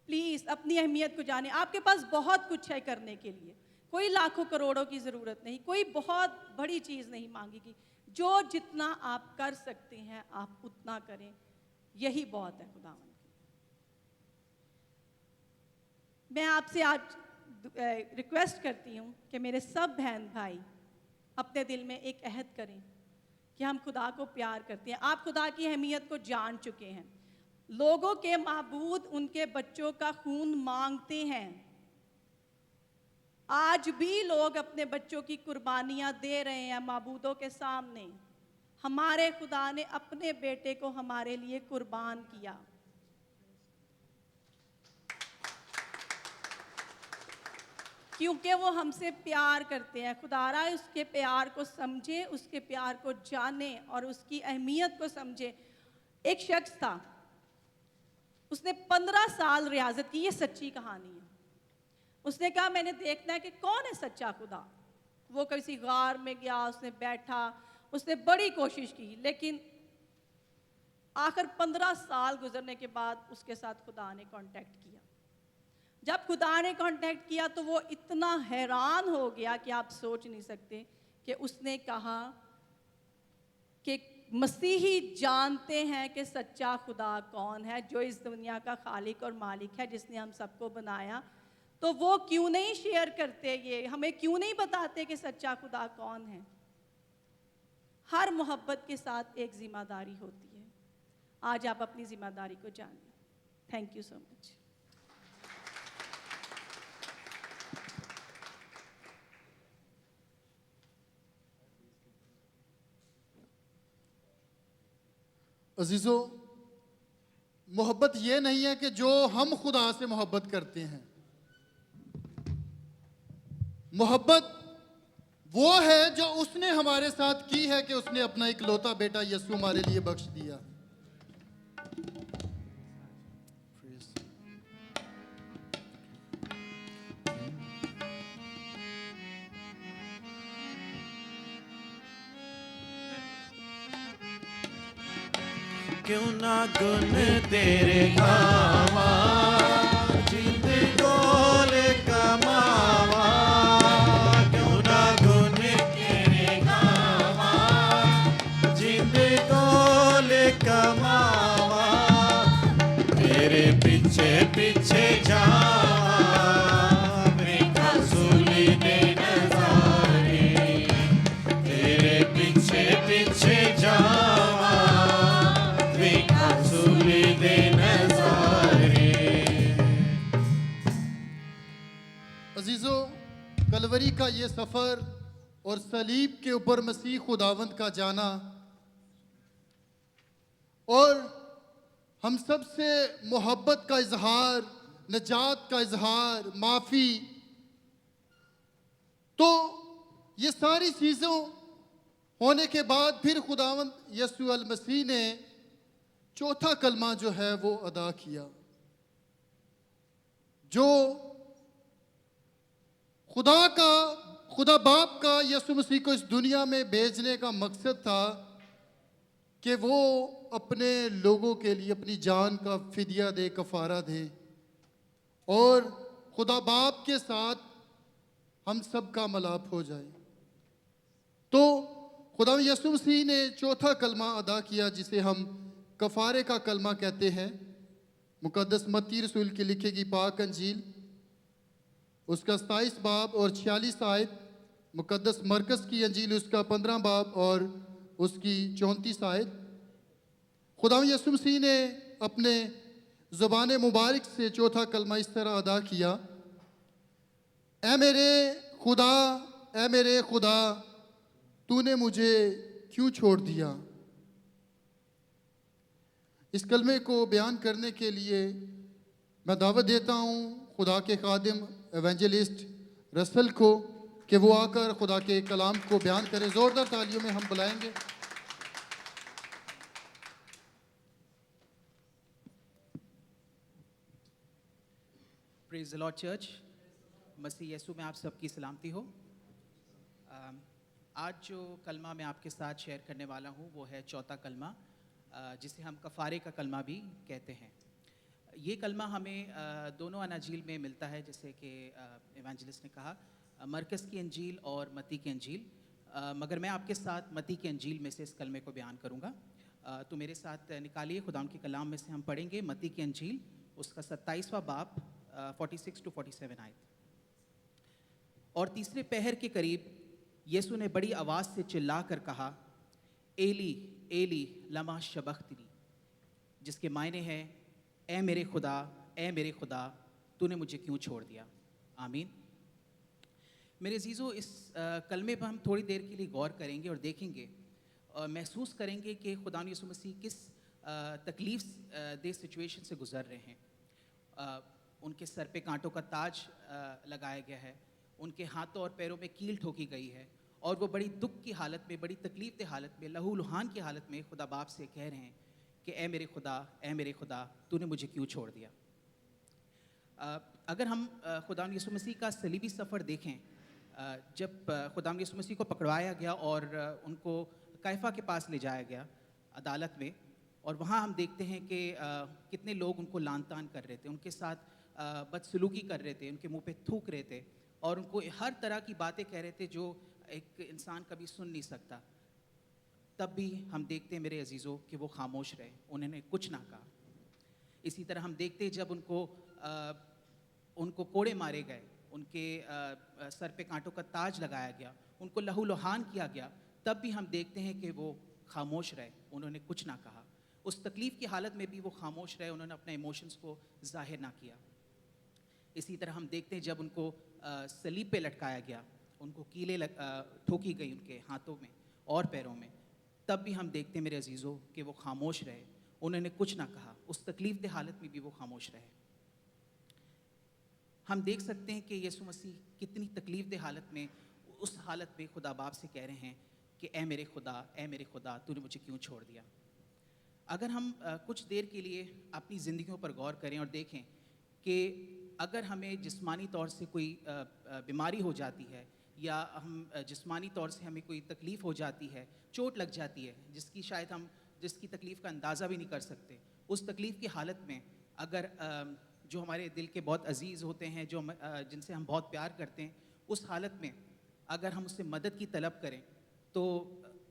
प्लीज़ अपनी अहमियत को जानें। आपके पास बहुत कुछ है करने के लिए, कोई लाखों करोड़ों की ज़रूरत नहीं, कोई बहुत बड़ी चीज़ नहीं मांगेगी। जो जितना आप कर सकते हैं आप उतना करें, यही बहुत है खुदावन की। मैं आपसे आज रिक्वेस्ट करती हूँ कि मेरे सब बहन भाई अपने दिल में एक अहद करें कि हम खुदा को प्यार करते हैं। आप खुदा की अहमियत को जान चुके हैं। लोगों के माबूद उनके बच्चों का खून मांगते हैं। आज भी लोग अपने बच्चों की कुर्बानियां दे रहे हैं माबूदों के सामने। हमारे खुदा ने अपने बेटे को हमारे लिए कुर्बान किया। क्योंकि वो हमसे प्यार करते हैं। खुदारा उसके प्यार को समझे, उसके प्यार को जाने और उसकी अहमियत को समझे। एक शख्स था, उसने 15 साल रियाजत की, ये सच्ची कहानी है। उसने कहा मैंने देखना है कि कौन है सच्चा खुदा। वो किसी गार में गया, उसने बैठा, उसने बड़ी कोशिश की, लेकिन आखिर 15 साल गुजरने के बाद उसके साथ खुदा ने कांटेक्ट किया। जब खुदा ने कांटेक्ट किया तो वो इतना हैरान हो गया कि आप सोच नहीं सकते। कि उसने कहा कि मसीही जानते हैं कि सच्चा खुदा कौन है, जो इस दुनिया का खालिक और मालिक है, जिसने हम सबको बनाया। तो वो क्यों नहीं शेयर करते, ये हमें क्यों नहीं बताते कि सच्चा खुदा कौन है। हर मोहब्बत के साथ एक जिम्मेदारी होती है। आज आप अपनी जिम्मेदारी को जानिए। Thank you so much. अजीज़ों, मोहब्बत ये नहीं है कि जो हम खुदा से मोहब्बत करते हैं। मोहब्बत वो है जो उसने हमारे साथ की है कि उसने अपना इकलौता बेटा यीशु हमारे लिए बख्श दिया। क्यों ना गुन तेरे गावा, जिंद गोल कमावा। क्यों ना गुन तेरे गावा, जिंद गोल कमावा। तेरे पीछे पीछे जावा, मेरा सूली दे नजारे। तेरे पीछे पीछे जावा, अजीज़ों, कलवरी का ये सफ़र और सलीब के ऊपर मसीह खुदावंद का जाना और हम सब से मोहब्बत का इजहार, नजात का इजहार, माफ़ी, तो ये सारी चीज़ों होने के बाद फिर खुदावंद यीशु अल मसीह ने चौथा कलमा जो है वो अदा किया। जो खुदा बाप का यीशु मसीह को इस दुनिया में भेजने का मकसद था कि वो अपने लोगों के लिए अपनी जान का फिदिया दे, कफारा दे और खुदा बाप के साथ हम सब का मिलाप हो जाए। तो खुदा यीशु मसीह ने चौथा कलमा अदा किया, जिसे हम कफ़ारे का कलमा कहते हैं। मुकद्दस मत्ती रसूल की लिखी गई पाक अंजील उसका 27 बाब और 46 आयत, मुकद्दस मरकस की अंजील उसका 15 बाब और उसकी 34 आयत। खुदा यीशु मसीह ने अपने ज़ुबान मुबारक से चौथा कलमा इस तरह अदा किया, ऐ मेरे खुदा तूने मुझे क्यों छोड़ दिया। इस कलमे को बयान करने के लिए मैं दावत देता हूँ खुदा के खादिम एवेंजलिस्ट रसल को कि वो आकर खुदा के कलाम को बयान करें। ज़ोरदार तालियों में हम बुलाएंगे। प्रेज द लॉर्ड चर्च, मसीह यीशु में आप सबकी सलामती हो। आज जो कलमा मैं आपके साथ शेयर करने वाला हूँ वो है चौथा कलमा, जिसे हम कफ़ारे का कलमा भी कहते हैं। ये कलमा हमें दोनों अनाजील में मिलता है, जैसे कि इवेंजलिस्ट ने कहा, मरकस की अंजील और मत्ती की अंजील। मगर मैं आपके साथ मत्ती की अंजील में से इस कलमे को बयान करूँगा। तो मेरे साथ निकालिए, खुदा के कलाम में से हम पढ़ेंगे मत्ती की अंजील उसका 27वां बाब 46 to 47 आयत। और तीसरे पहर के करीब यीशु ने बड़ी आवाज़ से चिल्ला कर कहा, एली एली लमा शबख्तनी, जिसके मायने हैं, ए मेरे खुदा तूने मुझे क्यों छोड़ दिया। आमीन। मेरे अजीज़ों, इस कलमे पर हम थोड़ी देर के लिए गौर करेंगे और देखेंगे और महसूस करेंगे कि खुदा यीशु मसीह किस तकलीफ़ दे सिचुएशन से गुज़र रहे हैं। उनके सर पे कांटों का ताज लगाया गया है, उनके हाथों और पैरों में कील ठोकी गई है, और वो बड़ी दुख की हालत में, बड़ी तकलीफ दे हालत में, लहू लुहान की हालत में खुदा बाप से कह रहे हैं कि ए मेरे खुदा तूने मुझे क्यों छोड़ दिया। अगर हम खुदा यीशु मसीह का सलीबी सफ़र देखें, जब खुदा यीशु मसीह को पकड़वाया गया और उनको कैफा के पास ले जाया गया अदालत में, और वहाँ हम देखते हैं कि कितने लोग उनको लान तान कर रहे थे, उनके साथ बदसलूकी कर रहे थे, उनके मुंह पे थूक रहे थे और उनको हर तरह की बातें कह रहे थे जो एक इंसान कभी सुन नहीं सकता। तब भी हम देखते हैं मेरे अजीज़ों कि वो खामोश रहे, उन्होंने कुछ ना कहा। इसी तरह हम देखते हैं जब उनको कोड़े मारे गए, उनके सर पे कांटों का ताज लगाया गया, उनको लहू लुहान किया गया, तब भी हम देखते हैं कि वो खामोश रहे, उन्होंने कुछ ना कहा। उस तकलीफ़ की हालत में भी वो खामोश रहे, उन्होंने अपने इमोशंस को ज़ाहिर ना किया। इसी तरह हम देखते हैं जब उनको सलीब पे लटकाया गया, उनको कीलें ठोकी गई उनके हाथों में और पैरों में, तब भी हम देखते हैं मेरे अजीज़ों कि वो खामोश रहे, उन्होंने कुछ ना कहा। उस तकलीफ़ दे हालत में भी वो खामोश रहे। हम देख सकते हैं कि यीशु मसीह कितनी तकलीफ़ दे हालत में, उस हालत में खुदा बाप से कह रहे हैं कि ए मेरे खुदा तूने मुझे क्यों छोड़ दिया। अगर हम कुछ देर के लिए अपनी ज़िंदगियों पर गौर करें और देखें कि अगर हमें जिस्मानी तौर से कोई बीमारी हो जाती है, या हम जिस्मानी तौर से हमें कोई तकलीफ़ हो जाती है, चोट लग जाती है, जिसकी तकलीफ़ का अंदाज़ा भी नहीं कर सकते, उस तकलीफ़ की हालत में अगर जो हमारे दिल के बहुत अजीज़ होते हैं, जिनसे हम बहुत प्यार करते हैं, उस हालत में अगर हम उससे मदद की तलब करें, तो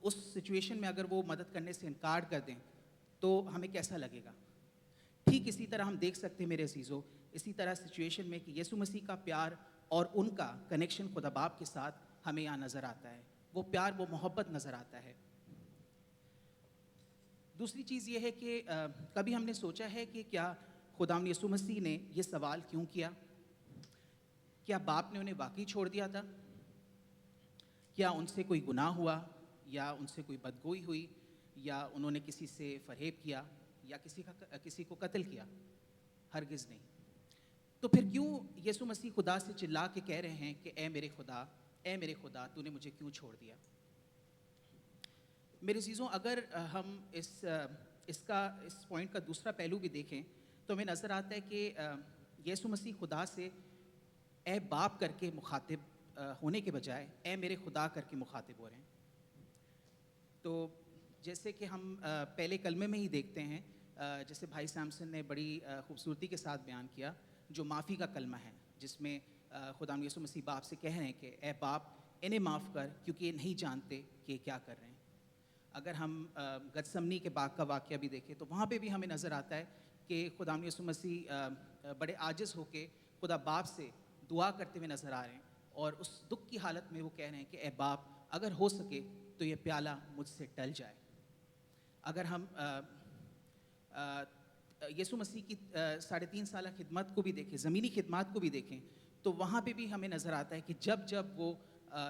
उस सिचुएशन में अगर वो मदद करने से इनकार कर दें तो हमें कैसा लगेगा। ठीक इसी तरह हम देख सकते हैं मेरे अजीज़ों, इसी तरह सिचुएशन में कि यीशु मसीह का प्यार और उनका कनेक्शन खुदा बाप के साथ हमें यहाँ नज़र आता है। वो प्यार, वो मोहब्बत नज़र आता है। दूसरी चीज़ ये है कि कभी हमने सोचा है कि क्या खुदा यीशु मसीह ने ये सवाल क्यों किया? क्या बाप ने उन्हें वाकई छोड़ दिया था? क्या उनसे कोई गुनाह हुआ, या उनसे कोई बदगोई हुई, या उन्होंने किसी से फरेब किया, या किसी को कत्ल किया? हरगिज़ नहीं। तो फिर क्यों यीशु मसीह खुदा से चिल्ला के कह रहे हैं कि ए मेरे खुदा तूने मुझे क्यों छोड़ दिया? मेरे चीज़ों, अगर हम इस पॉइंट का दूसरा पहलू भी देखें तो हमें नज़र आता है कि यीशु मसीह खुदा से ए बाप करके मुखातिब होने के बजाय ए मेरे खुदा करके मुखातिब हो रहे हैं। तो जैसे कि हम पहले कलमे में ही देखते हैं, जैसे भाई सैमसन ने बड़ी खूबसूरती के साथ बयान किया, जो माफ़ी का कलमा है, जिसमें खुदा यीशु मसीह बाप से कह रहे हैं कि ए बाप इन्हें माफ़ कर, क्योंकि ये नहीं जानते कि ये क्या कर रहे हैं। अगर हम गतसमनी के बाग का वाक़या भी देखें तो वहाँ पे भी हमें नज़र आता है कि खुदा यीशु मसीह बड़े आजिज़ होके खुदा बाप से दुआ करते हुए नज़र आ रहे हैं, और उस दुख की हालत में वो कह रहे हैं कि ए बाप, अगर हो सके तो ये प्याला मुझसे टल जाए। अगर हम यीशु मसीह की 3.5 साल खिदमत को भी देखें, ज़मीनी खिदमत को भी देखें, तो वहाँ पे भी हमें नज़र आता है कि जब जब वो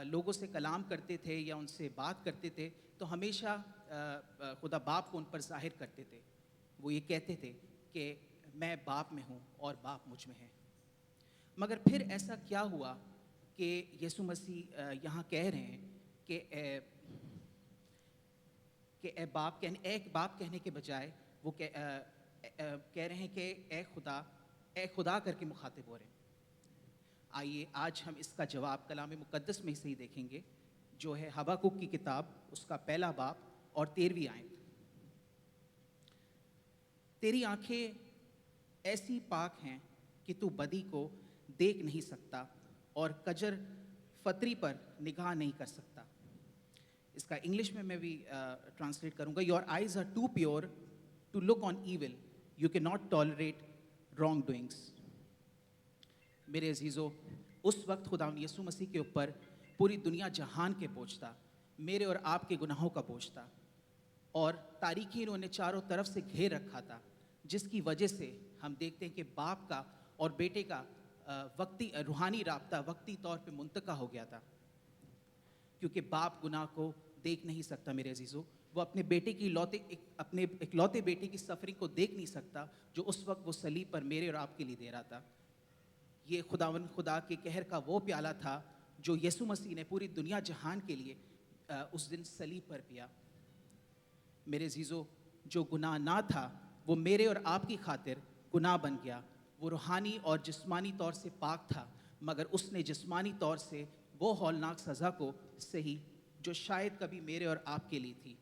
लोगों से कलाम करते थे या उनसे बात करते थे तो हमेशा खुदा बाप को उन पर ज़ाहिर करते थे। वो ये कहते थे कि मैं बाप में हूँ और बाप मुझ में है। मगर फिर ऐसा क्या हुआ कि यीशु मसीह यहाँ कह रहे हैं कि ए बाप कहने के बजाय वो कह रहे हैं कि ए खुदा करके मुखातिब हो रहे हैं। आइए आज हम इसका जवाब कलाम मुक़द्दस में से ही देखेंगे, जो है हबाकुक की किताब, उसका पहला बाब और 13वीं आयत। तेरी आंखें ऐसी पाक हैं कि तू बदी को देख नहीं सकता और कजर फतरी पर निगाह नहीं कर सकता। इसका इंग्लिश में मैं भी ट्रांसलेट करूंगा। Your eyes are too pure to look on evil, you can not tolerate wrong doings. मेरे अजीज़ों, उस वक्त खुदा यीशु मसीह के ऊपर पूरी दुनिया जहान के बोझ था, मेरे और आपके गुनाहों का बोझ था, और तारीकी इन्होंने चारों तरफ से घेर रखा था, जिसकी वजह से हम देखते हैं कि बाप का और बेटे का वक्ती रूहानी राब्ता वक्ती तौर पे मुंतका हो गया था, क्योंकि बाप गुनाह को देख नहीं सकता। मेरे अजीज़ों, वो अपने बेटे की अपने इकलौते बेटे की सफरिंग को देख नहीं सकता, जो उस वक्त वो सलीब पर मेरे और आपके लिए दे रहा था। ये खुदा के कहर का वो प्याला था जो यीशु मसीह ने पूरी दुनिया जहान के लिए उस दिन सलीब पर पिया। मेरे अजीज़ों, जो गुनाह ना था वो मेरे और आपकी खातिर गुनाह बन गया। वो रूहानी और जिस्मानी तौर से पाक था, मगर उसने जिस्मानी तौर से वो हौलनाक सज़ा को सही जो शायद कभी मेरे और आपके लिए थी,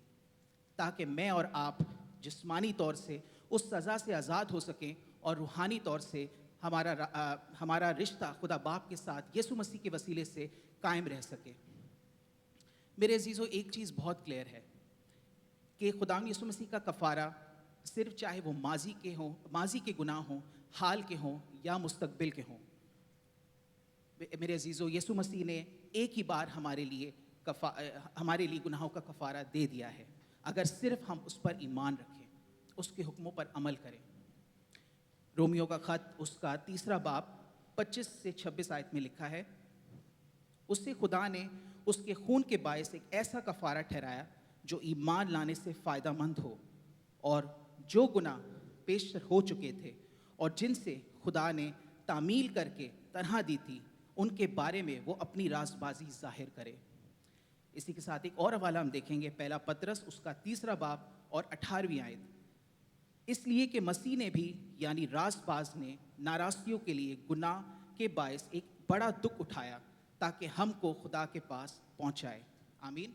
ताकि मैं और आप जिस्मानी तौर से उस सज़ा से आज़ाद हो सकें और रूहानी तौर से हमारा रिश्ता खुदा बाप के साथ यीशु मसीह के वसीले से कायम रह सके। मेरे अजीज़ों, एक चीज़ बहुत क्लियर है कि खुदा यीशु मसीह का कफ़ारा सिर्फ चाहे वो माजी के गुनाह हों, हाल के हों या मुस्तकबिल के हों। मेरे अजीज़ों, यीशु मसीह ने एक ही बार हमारे लिए गुनाहों का कफ़ारा दे दिया है, अगर सिर्फ हम उस पर ईमान रखें, उसके हुक्मों पर अमल करें। रोमियो का ख़त, उसका 3 बाब 25 से 26 आयत में लिखा है, उससे खुदा ने उसके खून के बायस एक ऐसा कफ़ारा ठहराया जो ईमान लाने से फ़ायदामंद हो, और जो गुनाह पेशतर हो चुके थे और जिनसे खुदा ने तामील करके तनहा दी थी, उनके बारे में वो अपनी राजबाजी जाहिर करे। इसी के साथ एक और हवाला हम देखेंगे, पहला पतरस, उसका 3 बाब और 18वीं आयत। इसलिए कि मसीह ने भी, यानी राजबाज ने, नाराज़गियों के लिए गुनाह के बायस एक बड़ा दुख उठाया, ताकि हमको खुदा के पास पहुंचाए। आमीन।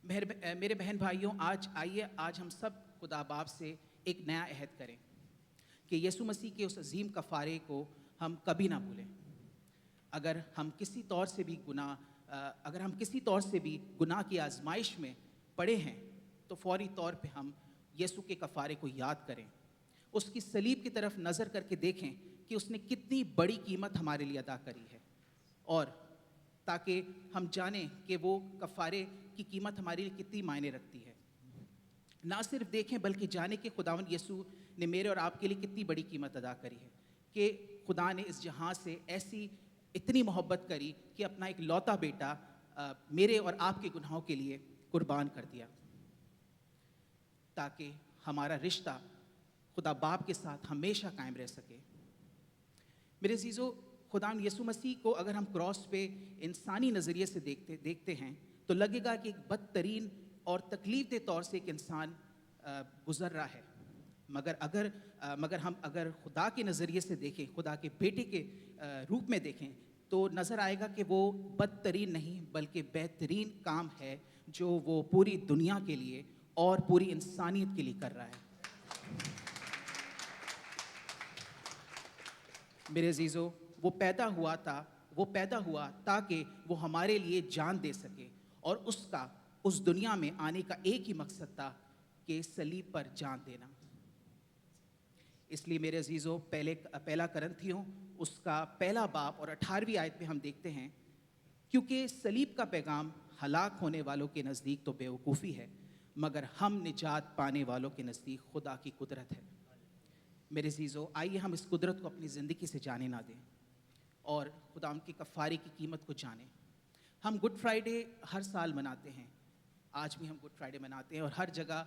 मेरे बहन भाइयों, आज हम सब खुदा बाप से एक नया अहद करें कि यीशु मसीह के उस अजीम कफ़ारे को हम कभी ना भूलें। अगर हम किसी तौर से भी गुनाह की आजमाइश में पड़े हैं, तो फौरी तौर पे हम यीशु के कफ़ारे को याद करें, उसकी सलीब की तरफ नज़र करके देखें कि उसने कितनी बड़ी कीमत हमारे लिए अदा करी है, और ताकि हम जानें कि वो कफ़ारे की कीमत हमारे लिए कितनी मायने रखती है। ना सिर्फ देखें बल्कि जानें कि खुदावंद यीशु ने मेरे और आपके लिए कितनी बड़ी कीमत अदा करी है, कि खुदा ने इस जहां से ऐसी इतनी मोहब्बत करी कि अपना एक लौता बेटा मेरे और आपके गुनाहों के लिए कुर्बान कर दिया, ताकि हमारा रिश्ता खुदा बाप के साथ हमेशा कायम रह सके। मेरे अजीज़ों, खुदा यीशु मसीह को अगर हम क्रॉस पे इंसानी नज़रिए से देखते हैं तो लगेगा कि एक बदतरीन और तकलीफ़देह तौर से एक इंसान गुज़र रहा है, मगर हम खुदा के नज़रिए से देखें, खुदा के बेटे के रूप में देखें, तो नज़र आएगा कि वो बदतरीन नहीं बल्कि बेहतरीन काम है जो वो पूरी दुनिया के लिए और पूरी इंसानियत के लिए कर रहा है। मेरे अजीज़ों, वो पैदा हुआ ताकि वो हमारे लिए जान दे सके और उसका उस दुनिया में आने का एक ही मकसद था कि सलीब पर जान देना। इसलिए मेरे अजीज़ों, पहला करंथियों उसका पहला बाब और 18वीं आयत में हम देखते हैं, क्योंकि सलीब का पैगाम हलाक होने वालों के नज़दीक तो बेवकूफ़ी है, मगर हम निजात पाने वालों के नज़दीक खुदा की कुदरत है। मेरे अजीज़ों, आइए हम इस कुदरत को अपनी ज़िंदगी से जाने ना दें और खुदा की कफ़ारे की कीमत को जानें। हम गुड फ्राइडे हर साल मनाते हैं, आज भी हम गुड फ्राइडे मनाते हैं और हर जगह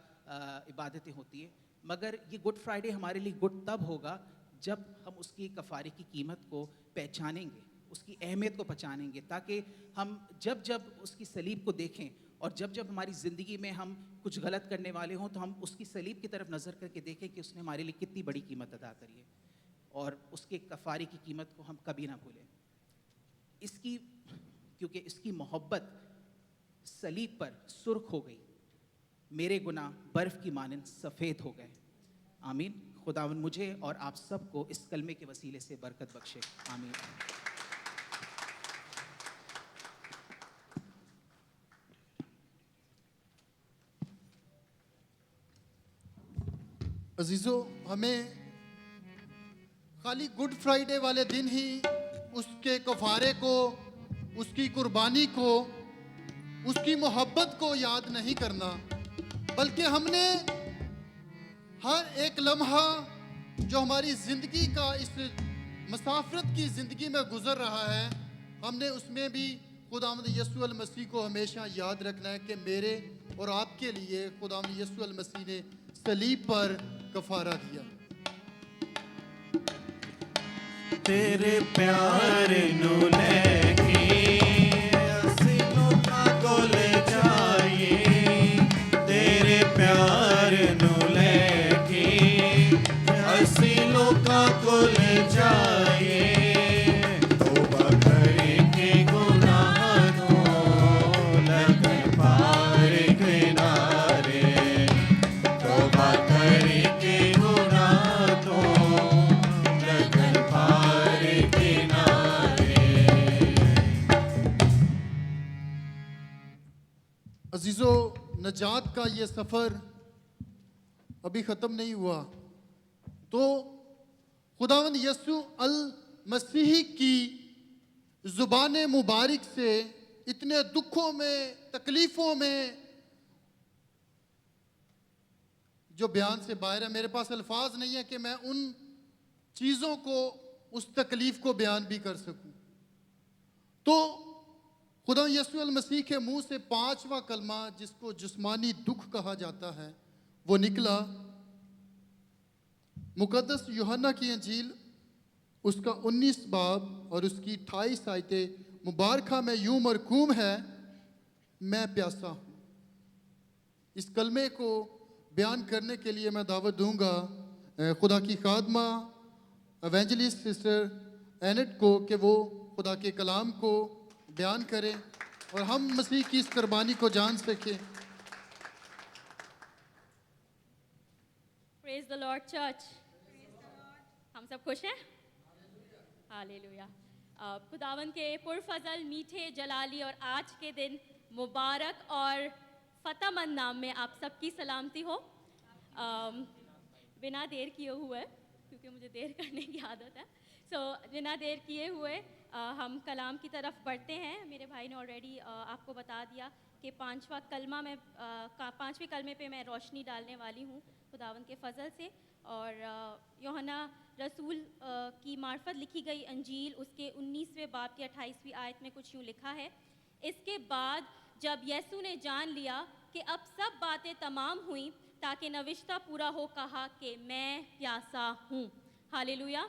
इबादतें होती हैं, मगर ये गुड फ्राइडे हमारे लिए गुड तब होगा जब हम उसकी कफ़ारे की कीमत को पहचानेंगे, उसकी अहमियत को पहचानेंगे, ताकि हम जब जब उसकी सलीब को देखें और जब जब हमारी ज़िंदगी में हम कुछ गलत करने वाले हों तो हम उसकी सलीब की तरफ नज़र करके देखें कि उसने हमारे लिए कितनी बड़ी कीमत अदा करी है और उसके कफ़ारे की कीमत को हम कभी ना भूलें। क्योंकि इसकी मोहब्बत सलीब पर सुर्ख हो गई, मेरे गुनाह बर्फ़ की मानंद सफ़ेद हो गए। आमीन। खुदावन मुझे और आप सबको इस कलमे के वसीले से बरकत बख्शे। आमीन। अजीज़ों, हमें खाली गुड फ्राइडे वाले दिन ही उसके कफ़ारे को, उसकी कुर्बानी को, उसकी मोहब्बत को याद नहीं करना, बल्कि हमने हर एक लम्हा जो हमारी ज़िंदगी का इस मसाफरत की ज़िंदगी में गुज़र रहा है, हमने उसमें भी खुदावंद यीशु अल मसीह को हमेशा याद रखना है कि मेरे और आपके लिए खुदावंद यीशु अल मसीह ने सलीब पर कफारा दिया। तेरे प्यार नु लेके असीं लोकां कोल जाइए, तेरे प्यार नु लेके असीं लोकां कोल जाइए, तौबा करके गुनाह तो लगन पार किनारे, तौबा करके गुनाह तो लगन पार किनारे। अजीज़ों, नजात का ये सफ़र अभी ख़त्म नहीं हुआ, तो खुदावंद यीशु अल मसीह की ज़ुबान मुबारक से इतने दुखों में, तकलीफ़ों में जो बयान से बाहर है, मेरे पास अल्फाज नहीं है कि मैं उन चीज़ों को, उस तकलीफ़ को बयान भी कर सकूं। तो खुदा यीशु अल मसीह के मुंह से 5वां कलमा, जिसको जिस्मानी दुख कहा जाता है, वो निकला। मुकद्दस यूहन्ना की अंजील उसका 19 बाब और उसकी 28 आयतें मुबारका में यूं मरकूम है, मैं प्यासा हूँ। इस कलमे को बयान करने के लिए मैं दावत दूंगा खुदा की खादमा एवेंजलिस्ट सिस्टर एनेट को कि वो खुदा के कलाम को बयान करें और हम मसीह की इस कुर्बानी को जान सकें। Praise the Lord church. हम सब खुश हैं? हालेलुया। खुदावन के पुरफजल, मीठे, जलाली और आज के दिन मुबारक और फतेहमंद नाम में आप सबकी सलामती हो। बिना देर किए हुए, क्योंकि मुझे देर करने की आदत है, बिना देर किए हुए हम कलाम की तरफ बढ़ते हैं। मेरे भाई ने ऑलरेडी आपको बता दिया कि पांचवें कलमे पे मैं रोशनी डालने वाली हूँ खुदावन के फजल से। और यूहन्ना रसूल की मार्फत लिखी गई अंजील उसके 19वें बाब की 28वीं आयत में कुछ यूँ लिखा है, इसके बाद जब यीशु ने जान लिया कि अब सब बातें तमाम हुई, ताकि नविश्ता पूरा हो, कहा कि मैं प्यासा हूँ। हालेलुया।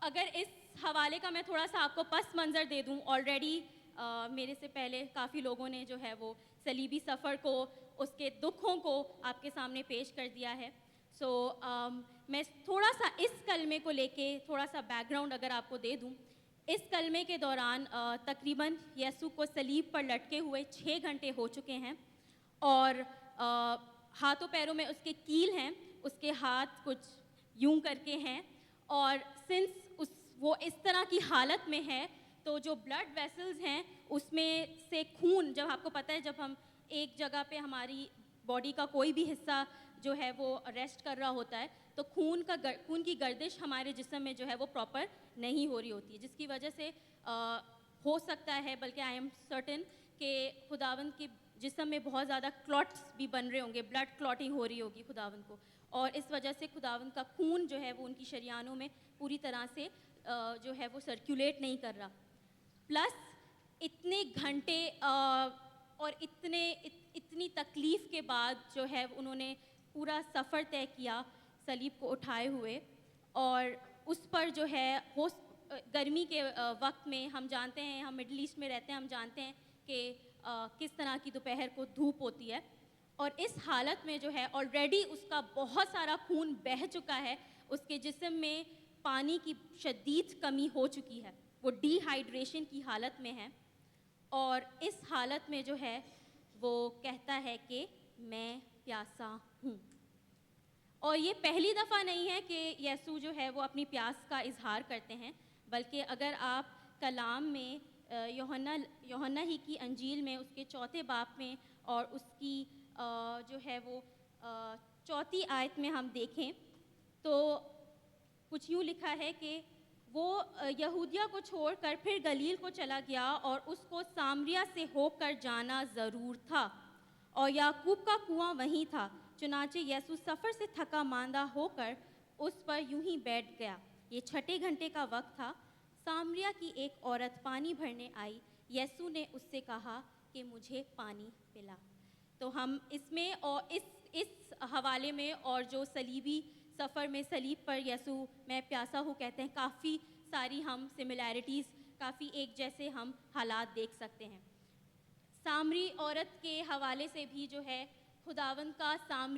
अगर इस हवाले का मैं थोड़ा सा आपको पस मंज़र दे दूँ, ऑलरेडी मेरे से पहले काफ़ी लोगों ने जो है वो सलीबी सफ़र को, उसके दुखों को आपके सामने पेश कर दिया है। मैं थोड़ा सा इस कलमे को लेके थोड़ा सा बैकग्राउंड अगर आपको दे दूँ। इस कलमे के दौरान तकरीबन यीशु को सलीब पर लटके हुए 6 घंटे हो चुके हैं और हाथों पैरों में उसके कील हैं, उसके हाथ कुछ यूं करके हैं और सिंस वो इस तरह की हालत में है तो जो ब्लड वेसल्स हैं उसमें से खून, जब आपको पता है जब हम एक जगह पे हमारी बॉडी का कोई भी हिस्सा जो है वो रेस्ट कर रहा होता है, तो खून की गर्दिश हमारे जिस्म में जो है वो प्रॉपर नहीं हो रही होती है, जिसकी वजह से हो सकता है, बल्कि आई एम सर्टेन कि खुदावंद के जिस्म में बहुत ज़्यादा क्लॉट्स भी बन रहे होंगे, ब्लड क्लॉटिंग हो रही होगी खुदावंद को, और इस वजह से खुदावंद का खून जो है वो उनकी शरियानों में पूरी तरह से जो है वो सर्कुलेट नहीं कर रहा। प्लस इतने घंटे और इतनी तकलीफ़ के बाद जो है उन्होंने पूरा सफ़र तय किया सलीब को उठाए हुए, और उस पर जो है हो गर्मी के वक्त में हम जानते हैं, हम मिडल ईस्ट में रहते हैं, हम जानते हैं कि किस तरह की दोपहर को धूप होती है, और इस हालत में जो है ऑलरेडी उसका बहुत सारा खून बह चुका है, उसके जिस्म में पानी की शदीद कमी हो चुकी है, वो डिहाइड्रेशन की हालत में है, और इस हालत में जो है वो कहता है कि मैं प्यासा हूँ। और ये पहली दफ़ा नहीं है कि यीशु जो है वो अपनी प्यास का इजहार करते हैं, बल्कि अगर आप कलाम में यूहन्ना ही की अंजील में उसके 4 बाब में और उसकी जो है वो 4 आयत में हम देखें तो कुछ यूँ लिखा है कि वो यहूदिया को छोड़कर फिर गलील को चला गया और उसको सामरिया से होकर जाना ज़रूर था, और याकूब का कुआं वहीं था। चुनाचे यीशु सफ़र से थका मांदा होकर उस पर यूं ही बैठ गया। ये 6 घंटे का वक्त था। सामरिया की एक औरत पानी भरने आई। यीशु ने उससे कहा कि मुझे पानी पिला। तो हम इसमें और इस हवाले में और जो सलीबी सफ़र में सलीब पर यीशु मैं प्यासा हूँ कहते हैं, काफ़ी सारी हम सिमिलैरिटीज़, काफ़ी एक जैसे हम हालात देख सकते हैं। सामरी औरत के हवाले से भी जो है खुदावंद का सामरी